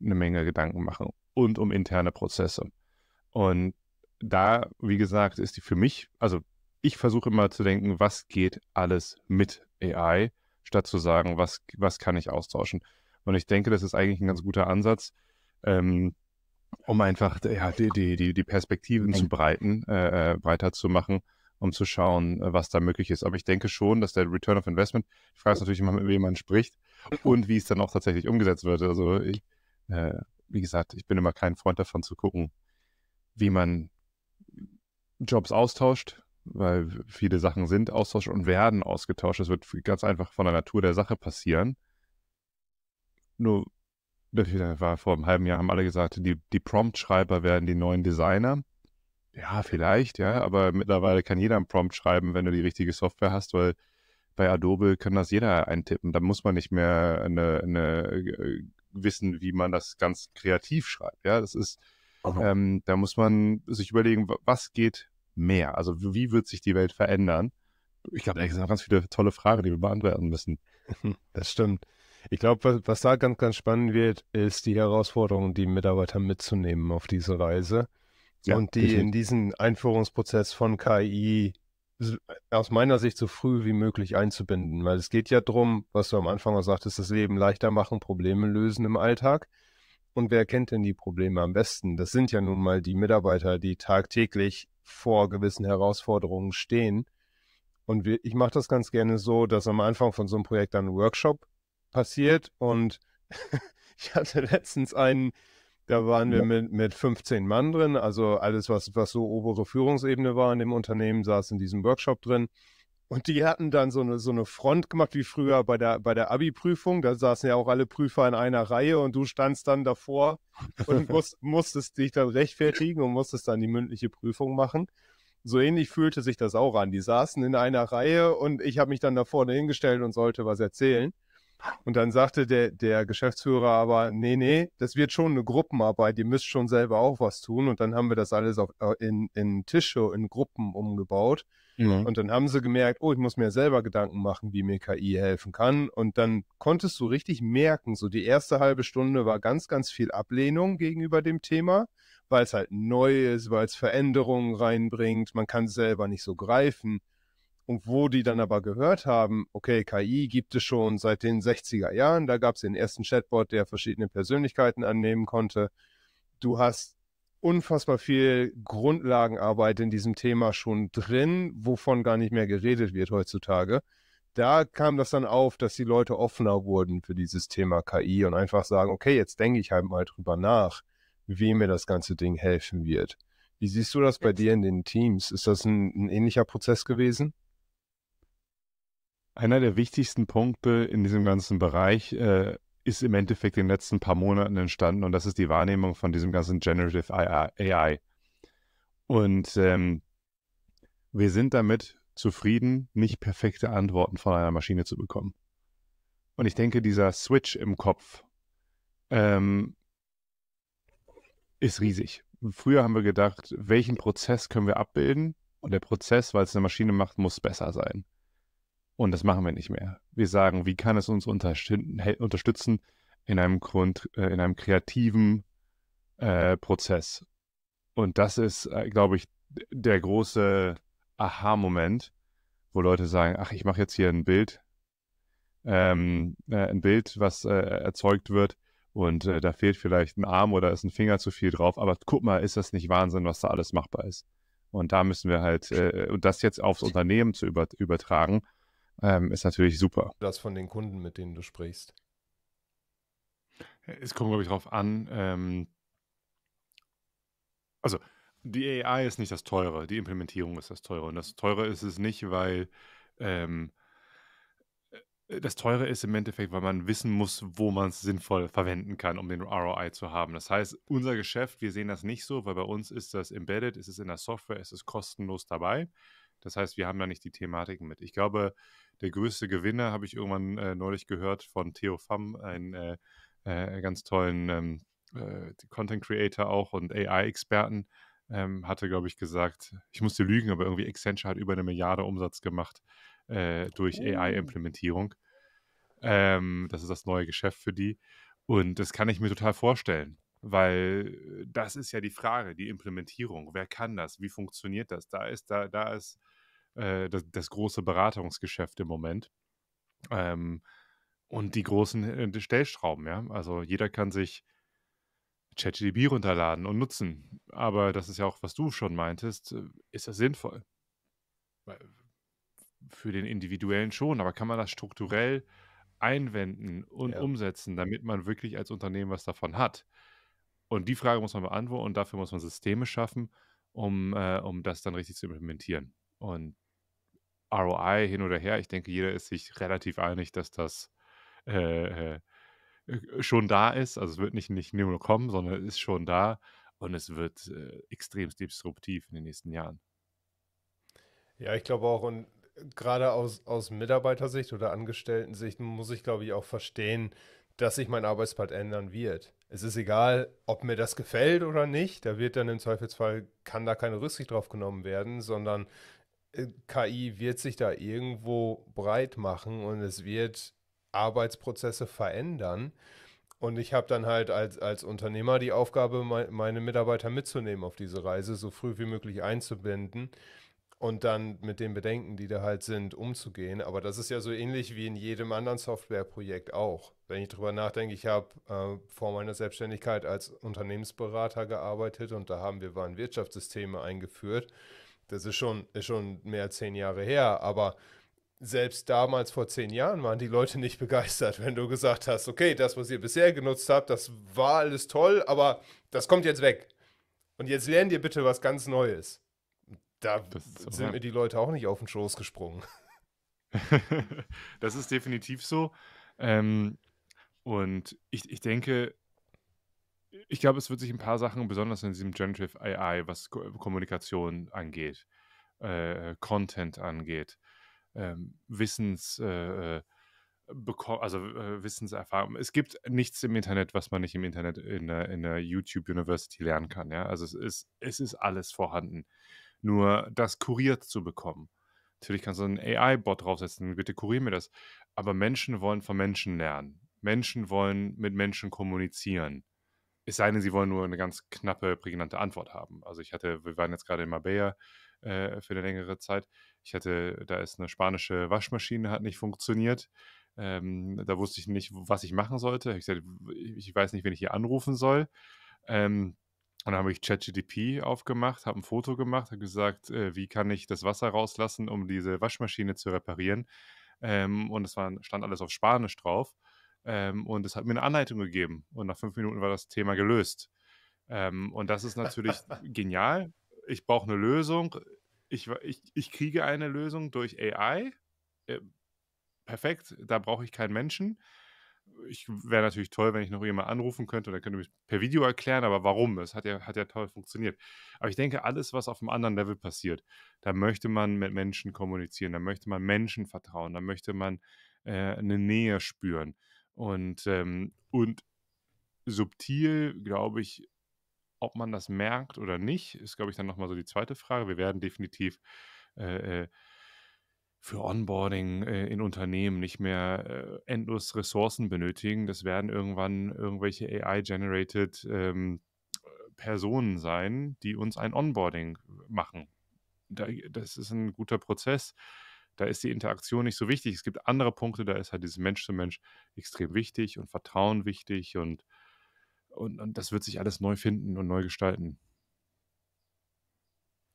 eine Menge Gedanken machen und um interne Prozesse. Und da, wie gesagt, ist die für mich, also ich versuche immer zu denken, was geht alles mit AI, statt zu sagen, was kann ich austauschen. Und ich denke, das ist eigentlich ein ganz guter Ansatz, um einfach die Perspektiven zu breiter zu machen, um zu schauen, was da möglich ist. Aber ich denke schon, dass der Return of Investment, ich frage es natürlich immer, mit wem man spricht und wie es dann auch tatsächlich umgesetzt wird. Also wie gesagt, ich bin immer kein Freund davon zu gucken, wie man Jobs austauscht, weil viele Sachen sind austauscht und werden ausgetauscht. Das wird ganz einfach von der Natur der Sache passieren. Nur, das war vor einem halben Jahr, haben alle gesagt, die Prompt-Schreiber werden die neuen Designer. Ja, vielleicht, ja, aber mittlerweile kann jeder einen Prompt schreiben, wenn du die richtige Software hast, weil bei Adobe kann das jeder eintippen. Da muss man nicht mehr wissen, wie man das ganz kreativ schreibt. Ja, das ist, da muss man sich überlegen, was geht mehr? Also wie wird sich die Welt verändern? Ich glaube, da sind ganz viele tolle Fragen, die wir beantworten müssen. Das stimmt. Ich glaube, was da ganz, ganz spannend wird, ist die Herausforderung, die Mitarbeiter mitzunehmen auf diese Reise. Ja, und die in diesen Einführungsprozess von KI aus meiner Sicht so früh wie möglich einzubinden. Weil es geht ja darum, was du am Anfang auch sagtest, das Leben leichter machen, Probleme lösen im Alltag. Und wer kennt denn die Probleme am besten? Das sind ja nun mal die Mitarbeiter, die tagtäglich vor gewissen Herausforderungen stehen. Und ich mache das ganz gerne so, dass am Anfang von so einem Projekt dann ein Workshop passiert. Und ich hatte letztens einen, da waren wir mit 15 Mann drin, also alles, was so obere Führungsebene war in dem Unternehmen, saß in diesem Workshop drin. Und die hatten dann so eine Front gemacht, wie früher bei der Abi-Prüfung. Da saßen ja auch alle Prüfer in einer Reihe und du standst dann davor und musstest dich dann rechtfertigen und musstest dann die mündliche Prüfung machen. So ähnlich fühlte sich das auch an. Die saßen in einer Reihe und ich habe mich dann da vorne hingestellt und sollte was erzählen. Und dann sagte der Geschäftsführer aber, nee, das wird schon eine Gruppenarbeit, ihr müsst schon selber auch was tun. Und dann haben wir das alles in Tische, in Gruppen umgebaut. Mhm. Und dann haben sie gemerkt, oh, ich muss mir selber Gedanken machen, wie mir KI helfen kann. Und dann konntest du richtig merken, so die erste halbe Stunde war ganz, ganz viel Ablehnung gegenüber dem Thema, weil es halt neu ist, weil es Veränderungen reinbringt, man kann es selber nicht so greifen. Und wo die dann aber gehört haben, okay, KI gibt es schon seit den 60er Jahren, da gab es den ersten Chatbot, der verschiedene Persönlichkeiten annehmen konnte. Du hast unfassbar viel Grundlagenarbeit in diesem Thema schon drin, wovon gar nicht mehr geredet wird heutzutage. Da kam das dann auf, dass die Leute offener wurden für dieses Thema KI und einfach sagen, okay, jetzt denke ich halt mal drüber nach, wie mir das ganze Ding helfen wird. Wie siehst du das bei dir in den Teams? Ist das ein ähnlicher Prozess gewesen? Einer der wichtigsten Punkte in diesem ganzen Bereich ist im Endeffekt in den letzten paar Monaten entstanden und das ist die Wahrnehmung von diesem ganzen Generative AI. Und wir sind damit zufrieden, nicht perfekte Antworten von einer Maschine zu bekommen. Und ich denke, dieser Switch im Kopf ist riesig. Früher haben wir gedacht, welchen Prozess können wir abbilden? Und der Prozess, weil es eine Maschine macht, muss besser sein. Und das machen wir nicht mehr. Wir sagen, wie kann es uns unterstützen in einem kreativen Prozess? Und das ist, glaube ich, der große Aha-Moment, wo Leute sagen, ach, ich mache jetzt hier ein Bild, was erzeugt wird und da fehlt vielleicht ein Arm oder ist ein Finger zu viel drauf, aber guck mal, ist das nicht Wahnsinn, was da alles machbar ist? Und da müssen wir halt, und das jetzt aufs Unternehmen zu übertragen, ist natürlich super. Das von den Kunden, mit denen du sprichst. Es kommt, glaube ich, darauf an, also die AI ist nicht das Teure, die Implementierung ist das Teure. Und das Teure ist es nicht, weil das Teure ist im Endeffekt, weil man wissen muss, wo man es sinnvoll verwenden kann, um den ROI zu haben. Das heißt, unser Geschäft, wir sehen das nicht so, weil bei uns ist das embedded, ist es in der Software, ist es kostenlos dabei. Das heißt, wir haben da nicht die Thematiken mit. Ich glaube, der größte Gewinner, habe ich irgendwann neulich gehört von Theo Pham, einen ganz tollen Content Creator auch und AI-Experten, hatte, glaube ich, gesagt, ich musste lügen, aber irgendwie Accenture hat über 1 Milliarde Umsatz gemacht durch AI-Implementierung. Das ist das neue Geschäft für die. Und das kann ich mir total vorstellen, weil das ist ja die Frage, die Implementierung. Wer kann das? Wie funktioniert das? Da ist das große Beratungsgeschäft im Moment. Und die großen Stellschrauben, ja. Also jeder kann sich ChatGPT runterladen und nutzen. Aber das ist ja auch, was du schon meintest, ist das sinnvoll? Für den Individuellen schon, aber kann man das strukturell einwenden und umsetzen, damit man wirklich als Unternehmen was davon hat? Und die Frage muss man beantworten und dafür muss man Systeme schaffen, um das dann richtig zu implementieren. Und ROI hin oder her, ich denke, jeder ist sich relativ einig, dass das schon da ist. Also es wird nicht nur kommen, sondern es ist schon da und es wird extremst disruptiv in den nächsten Jahren. Ja, ich glaube auch, und gerade aus Mitarbeitersicht oder Angestellten-Sicht muss ich, glaube ich, auch verstehen, dass sich mein Arbeitsplatz ändern wird. Es ist egal, ob mir das gefällt oder nicht, da wird dann im Zweifelsfall, kann da keine Rücksicht drauf genommen werden, sondern KI wird sich da irgendwo breit machen und es wird Arbeitsprozesse verändern. Und ich habe dann halt als Unternehmer die Aufgabe, meine Mitarbeiter mitzunehmen auf diese Reise, so früh wie möglich einzubinden und dann mit den Bedenken, die da halt sind, umzugehen. Aber das ist ja so ähnlich wie in jedem anderen Softwareprojekt auch. Wenn ich drüber nachdenke, ich habe vor meiner Selbstständigkeit als Unternehmensberater gearbeitet und da haben wir Warenwirtschaftssysteme eingeführt. Das ist schon mehr als 10 Jahre her, aber selbst damals vor 10 Jahren waren die Leute nicht begeistert, wenn du gesagt hast, okay, das, was ihr bisher genutzt habt, das war alles toll, aber das kommt jetzt weg. Und jetzt lernt ihr bitte was ganz Neues. Da sind mir die Leute auch nicht auf den Schoß gesprungen. Das ist definitiv so. Und ich denke, ich glaube, es wird sich ein paar Sachen, besonders in diesem Generative AI, was Kommunikation angeht, Content angeht, Wissenserfahrung. Es gibt nichts im Internet, was man nicht im Internet in der YouTube University lernen kann. Ja? Also es ist alles vorhanden. Nur das kuriert zu bekommen. Natürlich kannst du einen AI-Bot draufsetzen, bitte kurier mir das. Aber Menschen wollen von Menschen lernen. Menschen wollen mit Menschen kommunizieren. Es sei denn, sie wollen nur eine ganz knappe, prägnante Antwort haben. Also wir waren jetzt gerade in Marbella für eine längere Zeit. Da ist eine spanische Waschmaschine, hat nicht funktioniert. Da wusste ich nicht, was ich machen sollte. Ich gesagt, ich weiß nicht, wen ich hier anrufen soll. Und dann habe ich ChatGPT aufgemacht, habe ein Foto gemacht, habe gesagt, wie kann ich das Wasser rauslassen, um diese Waschmaschine zu reparieren. Und stand alles auf Spanisch drauf. Und es hat mir eine Anleitung gegeben. Und nach 5 Minuten war das Thema gelöst. Und das ist natürlich genial. Ich brauche eine Lösung. Ich kriege eine Lösung durch AI. Perfekt, da brauche ich keinen Menschen. Wäre natürlich toll, wenn ich noch jemanden anrufen könnte und er könnte mich per Video erklären, aber warum? Es hat ja toll funktioniert. Aber ich denke, alles, was auf einem anderen Level passiert, da möchte man mit Menschen kommunizieren, da möchte man Menschen vertrauen, da möchte man eine Nähe spüren. Und subtil, glaube ich, ob man das merkt oder nicht, ist, glaube ich, dann nochmal so die zweite Frage. Wir werden definitiv für Onboarding in Unternehmen nicht mehr endlos Ressourcen benötigen. Das werden irgendwann irgendwelche AI-generated Personen sein, die uns ein Onboarding machen. Das ist ein guter Prozess. Da ist die Interaktion nicht so wichtig. Es gibt andere Punkte, da ist halt dieses Mensch-zu-Mensch extrem wichtig und Vertrauen wichtig und das wird sich alles neu finden und neu gestalten.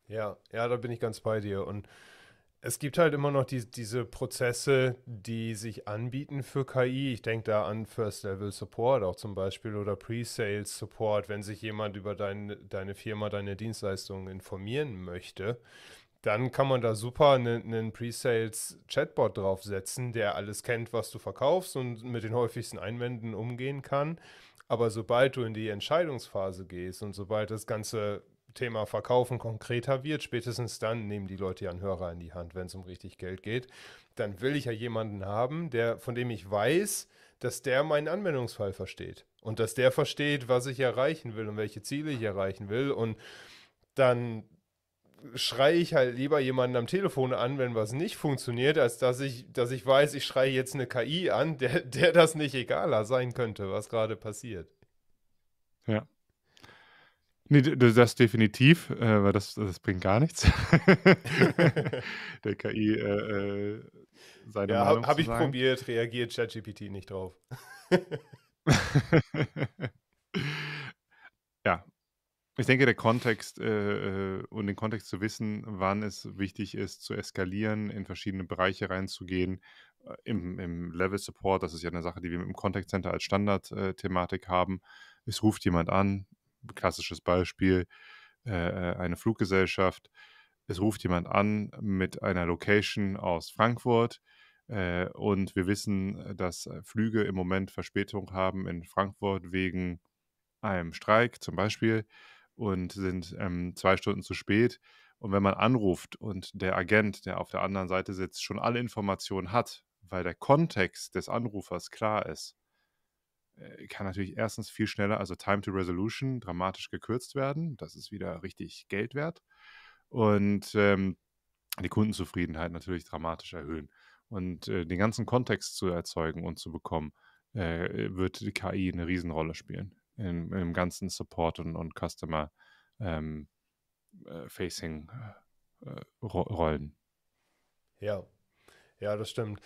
Ja, da bin ich ganz bei dir. Und es gibt halt immer noch diese Prozesse, die sich anbieten für KI. Ich denke da an First-Level-Support auch zum Beispiel oder Pre-Sales-Support, wenn sich jemand über deine Firma, deine Dienstleistungen informieren möchte. Dann kann man da super einen Pre-Sales-Chatbot draufsetzen, der alles kennt, was du verkaufst und mit den häufigsten Einwänden umgehen kann. Aber sobald du in die Entscheidungsphase gehst und sobald das ganze Thema Verkaufen konkreter wird, spätestens dann nehmen die Leute ja einen Hörer in die Hand, wenn es um richtig Geld geht. Dann will ich ja jemanden haben, von dem ich weiß, dass der meinen Anwendungsfall versteht und dass der versteht, was ich erreichen will und welche Ziele ich erreichen will. Und dann schreie ich halt lieber jemanden am Telefon an, wenn was nicht funktioniert, als dass ich weiß, ich schreie jetzt eine KI an, der das nicht egaler sein könnte, was gerade passiert. Ja. Nee, das definitiv, weil das bringt gar nichts. Der KI seine Meinung habe zu ich sagen. probiert, reagiert ChatGPT nicht drauf. Ja, ich denke, der Kontext und den Kontext zu wissen, wann es wichtig ist, zu eskalieren, in verschiedene Bereiche reinzugehen. Im Level Support, das ist ja eine Sache, die wir im Contact Center als Standardthematik haben. Es ruft jemand an, klassisches Beispiel, eine Fluggesellschaft. Es ruft jemand an mit einer Location aus Frankfurt und wir wissen, dass Flüge im Moment Verspätung haben in Frankfurt wegen einem Streik zum Beispiel und sind 2 Stunden zu spät. Und wenn man anruft und der Agent, der auf der anderen Seite sitzt, schon alle Informationen hat, weil der Kontext des Anrufers klar ist, kann natürlich erstens viel schneller, also Time to Resolution, dramatisch gekürzt werden. Das ist wieder richtig Geld wert. Und die Kundenzufriedenheit natürlich dramatisch erhöhen. Und den ganzen Kontext zu erzeugen und zu bekommen, wird die KI eine Riesenrolle spielen im ganzen Support und Customer Facing Rollen. Ja, das stimmt.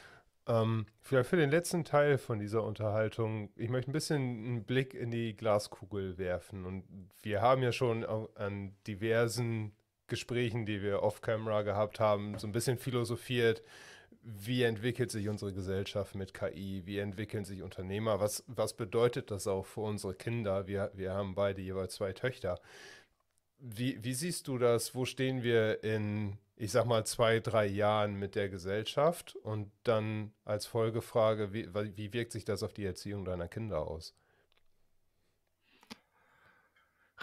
Vielleicht für den letzten Teil von dieser Unterhaltung, ich möchte ein bisschen einen Blick in die Glaskugel werfen. Und wir haben ja schon an diversen Gesprächen, die wir off-camera gehabt haben, so ein bisschen philosophiert, wie entwickelt sich unsere Gesellschaft mit KI, wie entwickeln sich Unternehmer, was bedeutet das auch für unsere Kinder? Wir haben beide jeweils 2 Töchter. Wie siehst du das? Wo stehen wir in, ich sag mal, 2, 3 Jahren mit der Gesellschaft? Und dann als Folgefrage, wie wirkt sich das auf die Erziehung deiner Kinder aus?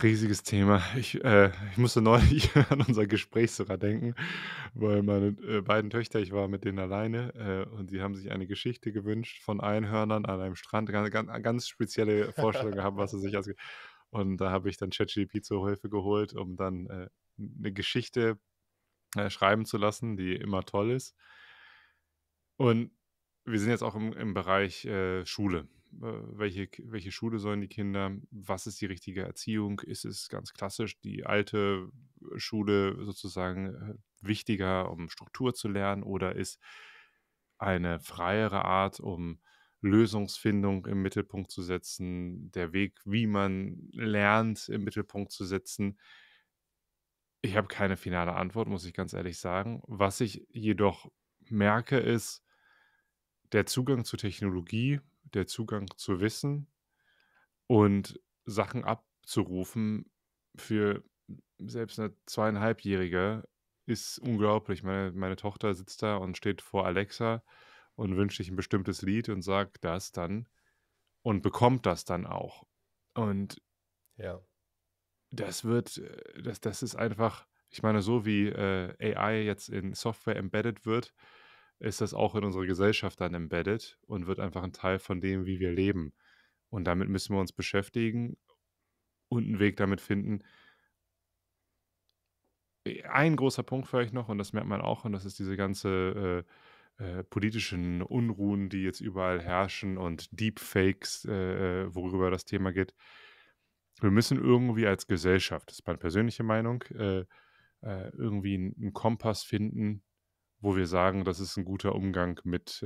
Riesiges Thema. Ich musste neulich an unser Gespräch sogar denken, weil meine beiden Töchter, ich war mit denen alleine und sie haben sich eine Geschichte gewünscht von Einhörnern an einem Strand. Ganz spezielle Vorstellung gehabt, was sie sich als. Und da habe ich dann ChatGPT zur Hilfe geholt, um dann eine Geschichte schreiben zu lassen, die immer toll ist. Und wir sind jetzt auch im Bereich Schule. Welche Schule sollen die Kinder? Was ist die richtige Erziehung? Ist es ganz klassisch die alte Schule sozusagen wichtiger, um Struktur zu lernen? Oder ist eine freiere Art, um Lösungsfindung im Mittelpunkt zu setzen, der Weg, wie man lernt, im Mittelpunkt zu setzen? Ich habe keine finale Antwort, muss ich ganz ehrlich sagen. Was ich jedoch merke, ist, der Zugang zur Technologie, der Zugang zu Wissen und Sachen abzurufen für selbst 'ne 2,5-Jährige ist unglaublich. Meine Tochter sitzt da und steht vor Alexa und wünscht sich ein bestimmtes Lied und sagt das dann und bekommt das dann auch. Und Ja. das ist einfach, ich meine, so wie AI jetzt in Software embedded wird, ist das auch in unsere Gesellschaft dann embedded und wird einfach ein Teil von dem, wie wir leben. Und damit müssen wir uns beschäftigen und einen Weg damit finden. Ein großer Punkt vielleicht noch, und das merkt man auch, und das ist diese ganze politischen Unruhen, die jetzt überall herrschen und Deepfakes, worüber das Thema geht. Wir müssen irgendwie als Gesellschaft, das ist meine persönliche Meinung, irgendwie einen Kompass finden, wo wir sagen, das ist ein guter Umgang mit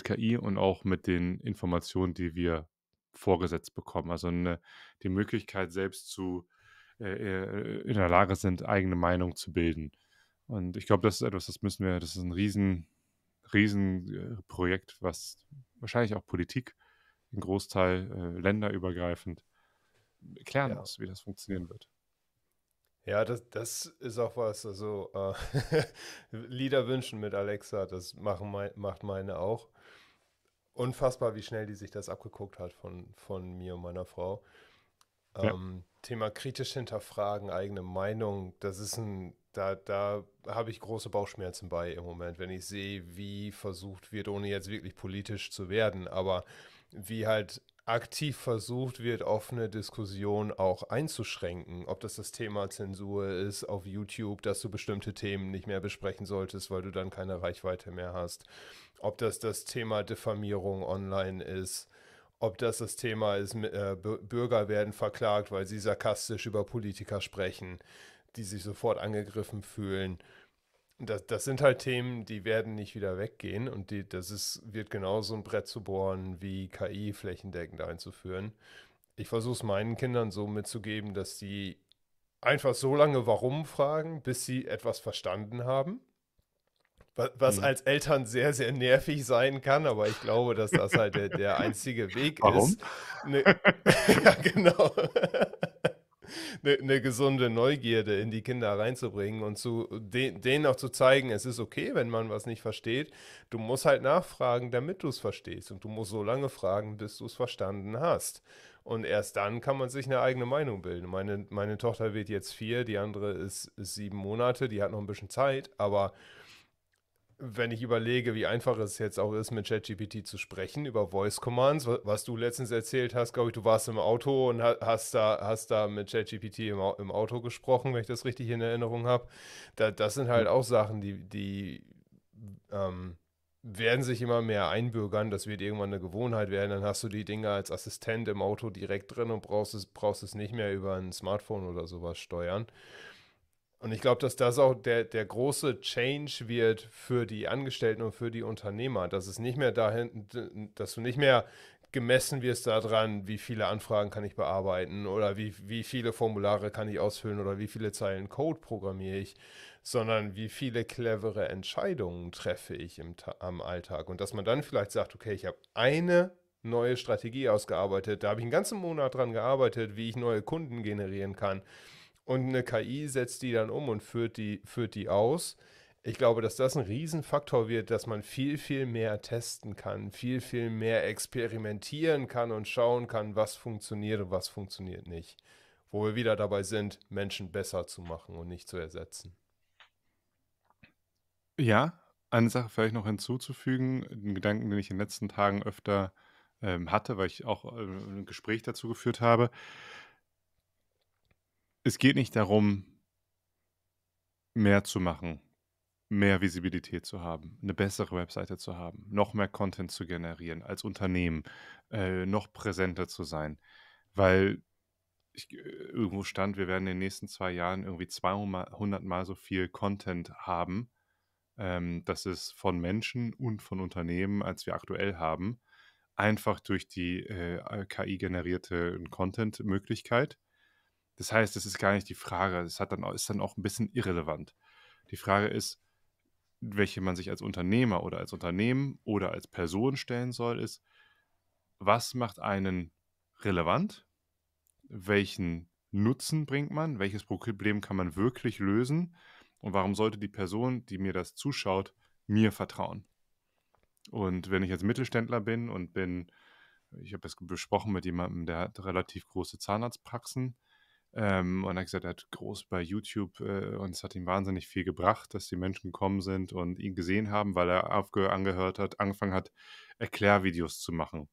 KI und auch mit den Informationen, die wir vorgesetzt bekommen. Also die Möglichkeit, selbst in der Lage sind, eigene Meinung zu bilden. Und ich glaube, das ist etwas, das ist ein riesen Projekt, was wahrscheinlich auch Politik, ein Großteil länderübergreifend, klären Ja. muss, wie das funktionieren wird. Ja, das ist auch was, also Lieder wünschen mit Alexa, das macht meine auch. Unfassbar, wie schnell die sich das abgeguckt hat von mir und meiner Frau. Ja. Thema kritisch hinterfragen, eigene Meinung, da habe ich große Bauchschmerzen bei im Moment, wenn ich sehe, wie versucht wird, ohne jetzt wirklich politisch zu werden, aber wie halt aktiv versucht wird, offene Diskussion auch einzuschränken. Ob das Thema Zensur ist auf YouTube, dass du bestimmte Themen nicht mehr besprechen solltest, weil du dann keine Reichweite mehr hast. Ob das Thema Diffamierung online ist. Ob das Thema ist, Bürger werden verklagt, weil sie sarkastisch über Politiker sprechen, die sich sofort angegriffen fühlen. Das sind halt Themen, die werden nicht wieder weggehen und wird genauso ein Brett zu bohren, wie KI flächendeckend einzuführen. Ich versuche es meinen Kindern so mitzugeben, dass sie einfach so lange Warum fragen, bis sie etwas verstanden haben. Was als Eltern sehr, sehr nervig sein kann, aber ich glaube, dass das halt der einzige Weg Warum? ist. Ja, genau. Eine gesunde Neugierde in die Kinder reinzubringen und denen auch zu zeigen, es ist okay, wenn man was nicht versteht. Du musst halt nachfragen, damit du es verstehst. Und du musst so lange fragen, bis du es verstanden hast. Und erst dann kann man sich eine eigene Meinung bilden. Meine Tochter wird jetzt 4, die andere ist 7 Monate, die hat noch ein bisschen Zeit, aber wenn ich überlege, wie einfach es jetzt auch ist, mit ChatGPT zu sprechen über Voice Commands, was du letztens erzählt hast, glaube ich, du warst im Auto und hast da mit ChatGPT im Auto gesprochen, wenn ich das richtig in Erinnerung habe. Das sind halt auch Sachen, die werden sich immer mehr einbürgern. Das wird irgendwann eine Gewohnheit werden. Dann hast du die Dinge als Assistent im Auto direkt drin und brauchst es nicht mehr über ein Smartphone oder sowas steuern. Und ich glaube, dass das auch der große Change wird für die Angestellten und für die Unternehmer, dass es nicht mehr dass du nicht mehr gemessen wirst daran, wie viele Anfragen kann ich bearbeiten oder wie viele Formulare kann ich ausfüllen oder wie viele Zeilen Code programmiere ich, sondern wie viele clevere Entscheidungen treffe ich am Alltag. Und dass man dann vielleicht sagt, okay, ich habe eine neue Strategie ausgearbeitet, da habe ich einen ganzen Monat dran gearbeitet, wie ich neue Kunden generieren kann. Und eine KI setzt die dann um und führt die aus. Ich glaube, dass das ein Riesenfaktor wird, dass man viel, viel mehr testen kann, viel, viel mehr experimentieren kann und schauen kann, was funktioniert und was funktioniert nicht. Wo wir wieder dabei sind, Menschen besser zu machen und nicht zu ersetzen. Ja, eine Sache vielleicht noch hinzuzufügen, 'n Gedanken, den ich in den letzten Tagen öfter, hatte, weil ich auch, 'n Gespräch dazu geführt habe. Es geht nicht darum, mehr zu machen, mehr Visibilität zu haben, eine bessere Webseite zu haben, noch mehr Content zu generieren als Unternehmen, noch präsenter zu sein, weil irgendwo stand, wir werden in den nächsten 2 Jahren irgendwie 200 Mal so viel Content haben, das ist von Menschen und von Unternehmen, als wir aktuell haben, einfach durch die, KI-generierte Content-Möglichkeit. Das heißt, es ist gar nicht die Frage, es hat dann ist dann auch ein bisschen irrelevant. Die Frage ist, welche man sich als Unternehmer oder als Unternehmen oder als Person stellen soll, ist: Was macht einen relevant? Welchen Nutzen bringt man? Welches Problem kann man wirklich lösen? Und warum sollte die Person, die mir das zuschaut, mir vertrauen? Und wenn ich jetzt Mittelständler bin und ich habe das besprochen mit jemandem, der hat relativ große Zahnarztpraxen, und er hat gesagt, er hat groß bei YouTube, und es hat ihm wahnsinnig viel gebracht, dass die Menschen gekommen sind und ihn gesehen haben, weil er angefangen hat, Erklärvideos zu machen,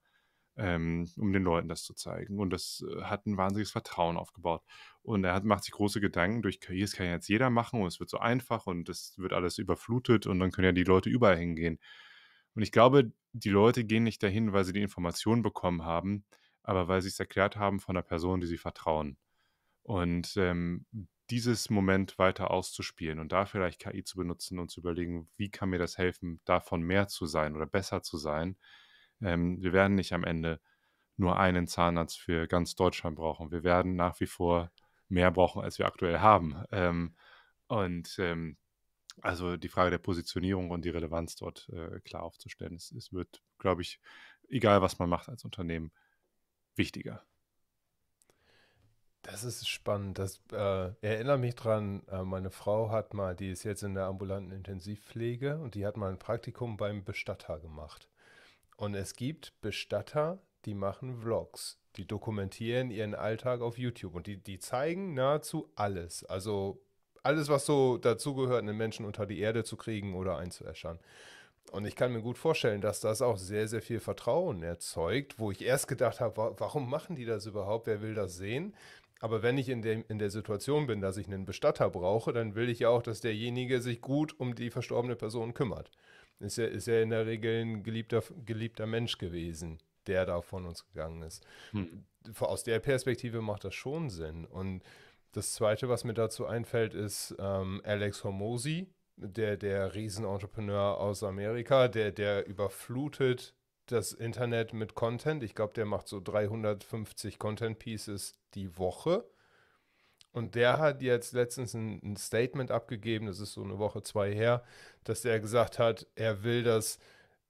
um den Leuten das zu zeigen. Und das hat ein wahnsinniges Vertrauen aufgebaut. Und macht sich große Gedanken, durch KI, das kann ja jetzt jeder machen und es wird so einfach und es wird alles überflutet und dann können ja die Leute überall hingehen. Und ich glaube, die Leute gehen nicht dahin, weil sie die Information bekommen haben, aber weil sie es erklärt haben von einer Person, die sie vertrauen. Und, dieses Moment weiter auszuspielen und da vielleicht KI zu benutzen und zu überlegen: „Wie kann mir das helfen, davon mehr zu sein oder besser zu sein?“ Wir werden nicht am Ende nur einen Zahnarzt für ganz Deutschland brauchen. Wir werden nach wie vor mehr brauchen, als wir aktuell haben. Und, also die Frage der Positionierung und die Relevanz dort, klar aufzustellen. Es wird, glaube ich, egal was man macht als Unternehmen, wichtiger. Das ist spannend. Das erinnert mich dran, meine Frau die ist jetzt in der ambulanten Intensivpflege und die hat mal ein Praktikum beim Bestatter gemacht. Und es gibt Bestatter, die machen Vlogs. Die dokumentieren ihren Alltag auf YouTube und die zeigen nahezu alles. Also alles, was so dazugehört, einen Menschen unter die Erde zu kriegen oder einzuäschern. Und ich kann mir gut vorstellen, dass das auch sehr, sehr viel Vertrauen erzeugt, wo ich erst gedacht habe, warum machen die das überhaupt? Wer will das sehen? Aber wenn ich in der Situation bin, dass ich einen Bestatter brauche, dann will ich ja auch, dass derjenige sich gut um die verstorbene Person kümmert. Ist ja in der Regel ein geliebter Mensch gewesen, der da von uns gegangen ist. Mhm. Aus der Perspektive macht das schon Sinn. Und das Zweite, was mir dazu einfällt, ist Alex Hormozy, der Riesenentrepreneur aus Amerika, der überflutet das Internet mit Content. Ich glaube, der macht so 350 Content Pieces die Woche. Und der hat jetzt letztens ein Statement abgegeben, das ist so eine Woche, zwei her, dass der gesagt hat, will das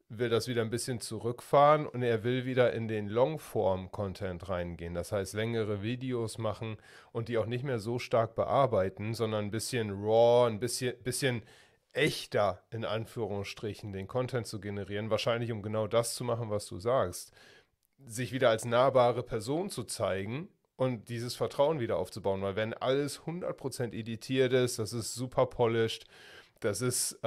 wieder ein bisschen zurückfahren und er will wieder in den Longform-Content reingehen. Das heißt, längere Videos machen und die auch nicht mehr so stark bearbeiten, sondern ein bisschen raw, ein bisschen echter in Anführungsstrichen den Content zu generieren. Wahrscheinlich, um genau das zu machen, was du sagst. Sich wieder als nahbare Person zu zeigen und dieses Vertrauen wieder aufzubauen. Weil wenn alles 100% editiert ist, das ist super polished, das ist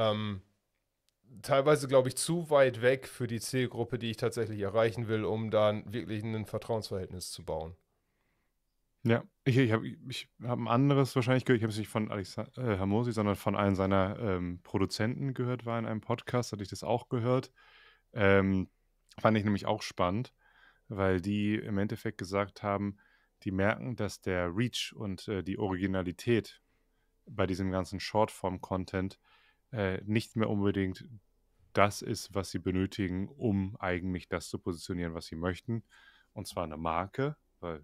teilweise, glaube ich, zu weit weg für die Zielgruppe, die ich tatsächlich erreichen will, um da wirklich ein Vertrauensverhältnis zu bauen. Ja, ich hab 'n anderes wahrscheinlich gehört. Ich habe es nicht von Hormozy, sondern von einem seiner, Produzenten gehört, war in einem Podcast, hatte ich das auch gehört. Ähm, Fand ich nämlich auch spannend, weil die im Endeffekt gesagt haben, die merken, dass der Reach und, die Originalität bei diesem ganzen Shortform-Content, nicht mehr unbedingt das ist, was sie benötigen, um eigentlich das zu positionieren, was sie möchten. Und zwar eine Marke, weil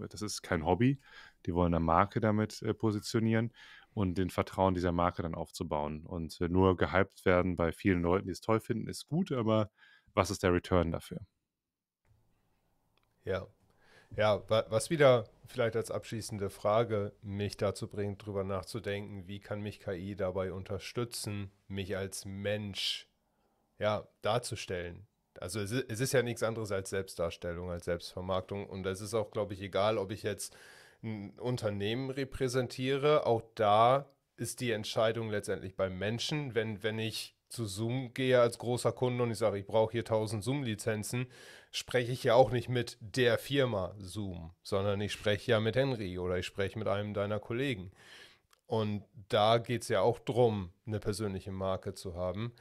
das ist kein Hobby. Die wollen eine Marke damit positionieren und den Vertrauen dieser Marke dann aufzubauen. Und nur gehypt werden bei vielen Leuten, die es toll finden, ist gut, aber was ist der Return dafür? Ja. Ja, was wieder vielleicht als abschließende Frage mich dazu bringt, drüber nachzudenken, wie kann mich KI dabei unterstützen, mich als Mensch, ja, darzustellen. Also es ist ja nichts anderes als Selbstdarstellung, als Selbstvermarktung. Und es ist auch, glaube ich, egal, ob ich jetzt ein Unternehmen repräsentiere. Auch da ist die Entscheidung letztendlich beim Menschen. Wenn ich zu Zoom gehe als großer Kunde und ich sage, ich brauche hier 1000 Zoom-Lizenzen, spreche ich ja auch nicht mit der Firma Zoom, sondern ich spreche ja mit Henry oder ich spreche mit einem deiner Kollegen. Und da geht es ja auch darum, eine persönliche Marke zu haben.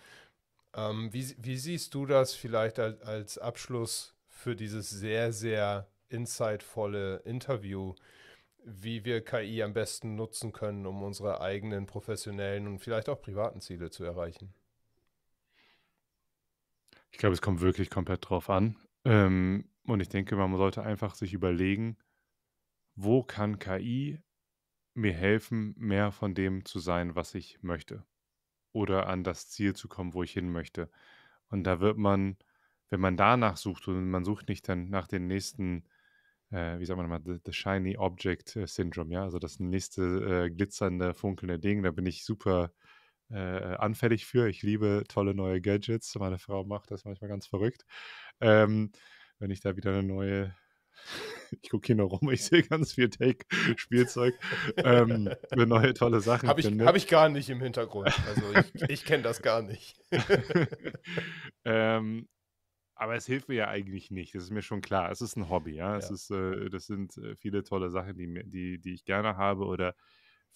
Wie siehst du das vielleicht als Abschluss für dieses sehr, sehr insightvolle Interview, wie wir KI am besten nutzen können, um unsere eigenen professionellen und vielleicht auch privaten Ziele zu erreichen? Ich glaube, es kommt wirklich komplett drauf an. Und ich denke, man sollte einfach sich überlegen, wo kann KI mir helfen, mehr von dem zu sein, was ich möchte, oder an das Ziel zu kommen, wo ich hin möchte. Und da wird man, wenn man danach sucht und man sucht nicht dann nach den nächsten, wie sagt man mal, the Shiny Object Syndrome, ja, also das nächste glitzernde, funkelnde Ding, da bin ich super anfällig für. Ich liebe tolle neue Gadgets. Meine Frau macht das manchmal ganz verrückt. Wenn ich da wieder eine neue, ich gucke hier noch rum, ich sehe ganz viel Take-Spielzeug, eine neue tolle Sachen finde. Habe ich gar nicht im Hintergrund. Also ich kenne das gar nicht. Aber es hilft mir ja eigentlich nicht. Das ist mir schon klar. Es ist ein Hobby, ja. Das sind viele tolle Sachen, die ich gerne habe, oder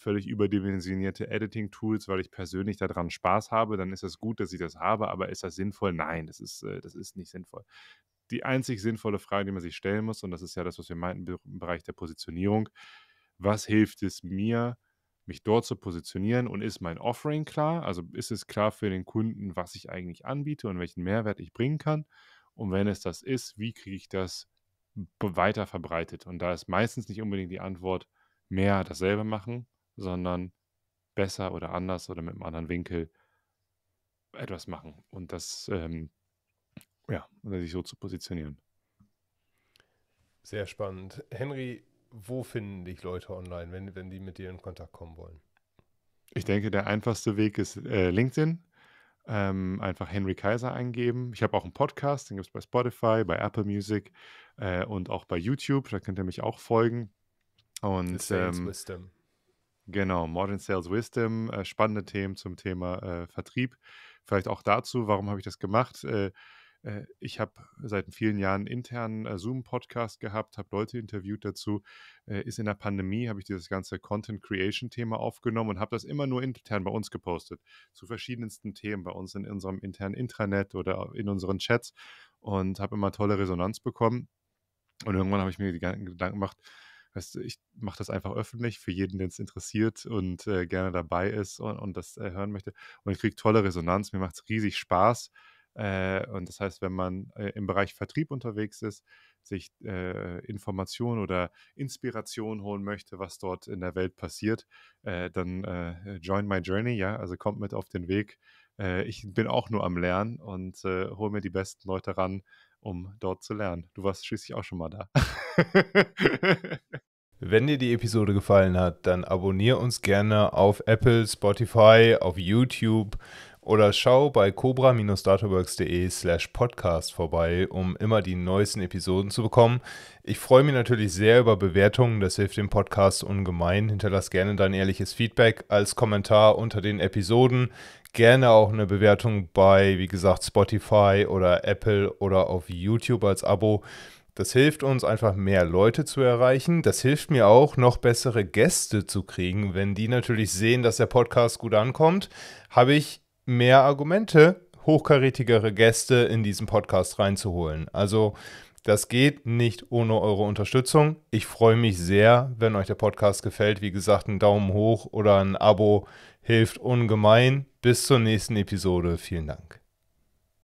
völlig überdimensionierte Editing-Tools, weil ich persönlich daran Spaß habe. Dann ist es gut, dass ich das habe, aber ist das sinnvoll? Nein, das ist nicht sinnvoll. Die einzig sinnvolle Frage, die man sich stellen muss, und das ist ja das, was wir meinten im Bereich der Positionierung: Was hilft es mir, mich dort zu positionieren, und ist mein Offering klar? Also ist es klar für den Kunden, was ich eigentlich anbiete und welchen Mehrwert ich bringen kann? Und wenn es das ist, wie kriege ich das weiter verbreitet? Und da ist meistens nicht unbedingt die Antwort, mehr dasselbe machen, sondern besser oder anders oder mit einem anderen Winkel etwas machen. Und das, oder sich so zu positionieren. Sehr spannend. Henry, wo finden dich Leute online, wenn die mit dir in Kontakt kommen wollen? Ich denke, der einfachste Weg ist LinkedIn. Einfach Henry Kaiser eingeben. Ich habe auch einen Podcast, den gibt es bei Spotify, bei Apple Music und auch bei YouTube. Da könnt ihr mich auch folgen. Und Sales Wisdom. Genau, Modern Sales Wisdom, spannende Themen zum Thema Vertrieb. Vielleicht auch dazu, warum habe ich das gemacht? Ich habe seit vielen Jahren einen internen Zoom-Podcast gehabt, habe Leute interviewt dazu. Ist in der Pandemie, habe ich dieses ganze Content-Creation-Thema aufgenommen und habe das immer nur intern bei uns gepostet, zu verschiedensten Themen bei uns in unserem internen Intranet oder in unseren Chats, und habe immer tolle Resonanz bekommen. Und irgendwann habe ich mir die Gedanken gemacht, weißt du, ich mache das einfach öffentlich für jeden, den es interessiert und gerne dabei ist und das hören möchte. Und ich kriege tolle Resonanz, mir macht es riesig Spaß. Und das heißt, wenn man im Bereich Vertrieb unterwegs ist, sich Informationen oder Inspiration holen möchte, was dort in der Welt passiert, dann join my journey, ja, also kommt mit auf den Weg. Ich bin auch nur am Lernen und hole mir die besten Leute ran, um dort zu lernen. Du warst schließlich auch schon mal da. Wenn dir die Episode gefallen hat, dann abonniere uns gerne auf Apple, Spotify, auf YouTube oder schau bei cobra-dataworks.de/podcast vorbei, um immer die neuesten Episoden zu bekommen. Ich freue mich natürlich sehr über Bewertungen, das hilft dem Podcast ungemein. Hinterlass gerne dein ehrliches Feedback als Kommentar unter den Episoden. Gerne auch eine Bewertung bei, wie gesagt, Spotify oder Apple oder auf YouTube als Abo. Das hilft uns einfach, mehr Leute zu erreichen. Das hilft mir auch, noch bessere Gäste zu kriegen. Wenn die natürlich sehen, dass der Podcast gut ankommt, habe ich mehr Argumente, hochkarätigere Gäste in diesen Podcast reinzuholen. Also das geht nicht ohne eure Unterstützung. Ich freue mich sehr, wenn euch der Podcast gefällt. Wie gesagt, ein Daumen hoch oder ein Abo hilft ungemein. Bis zur nächsten Episode. Vielen Dank.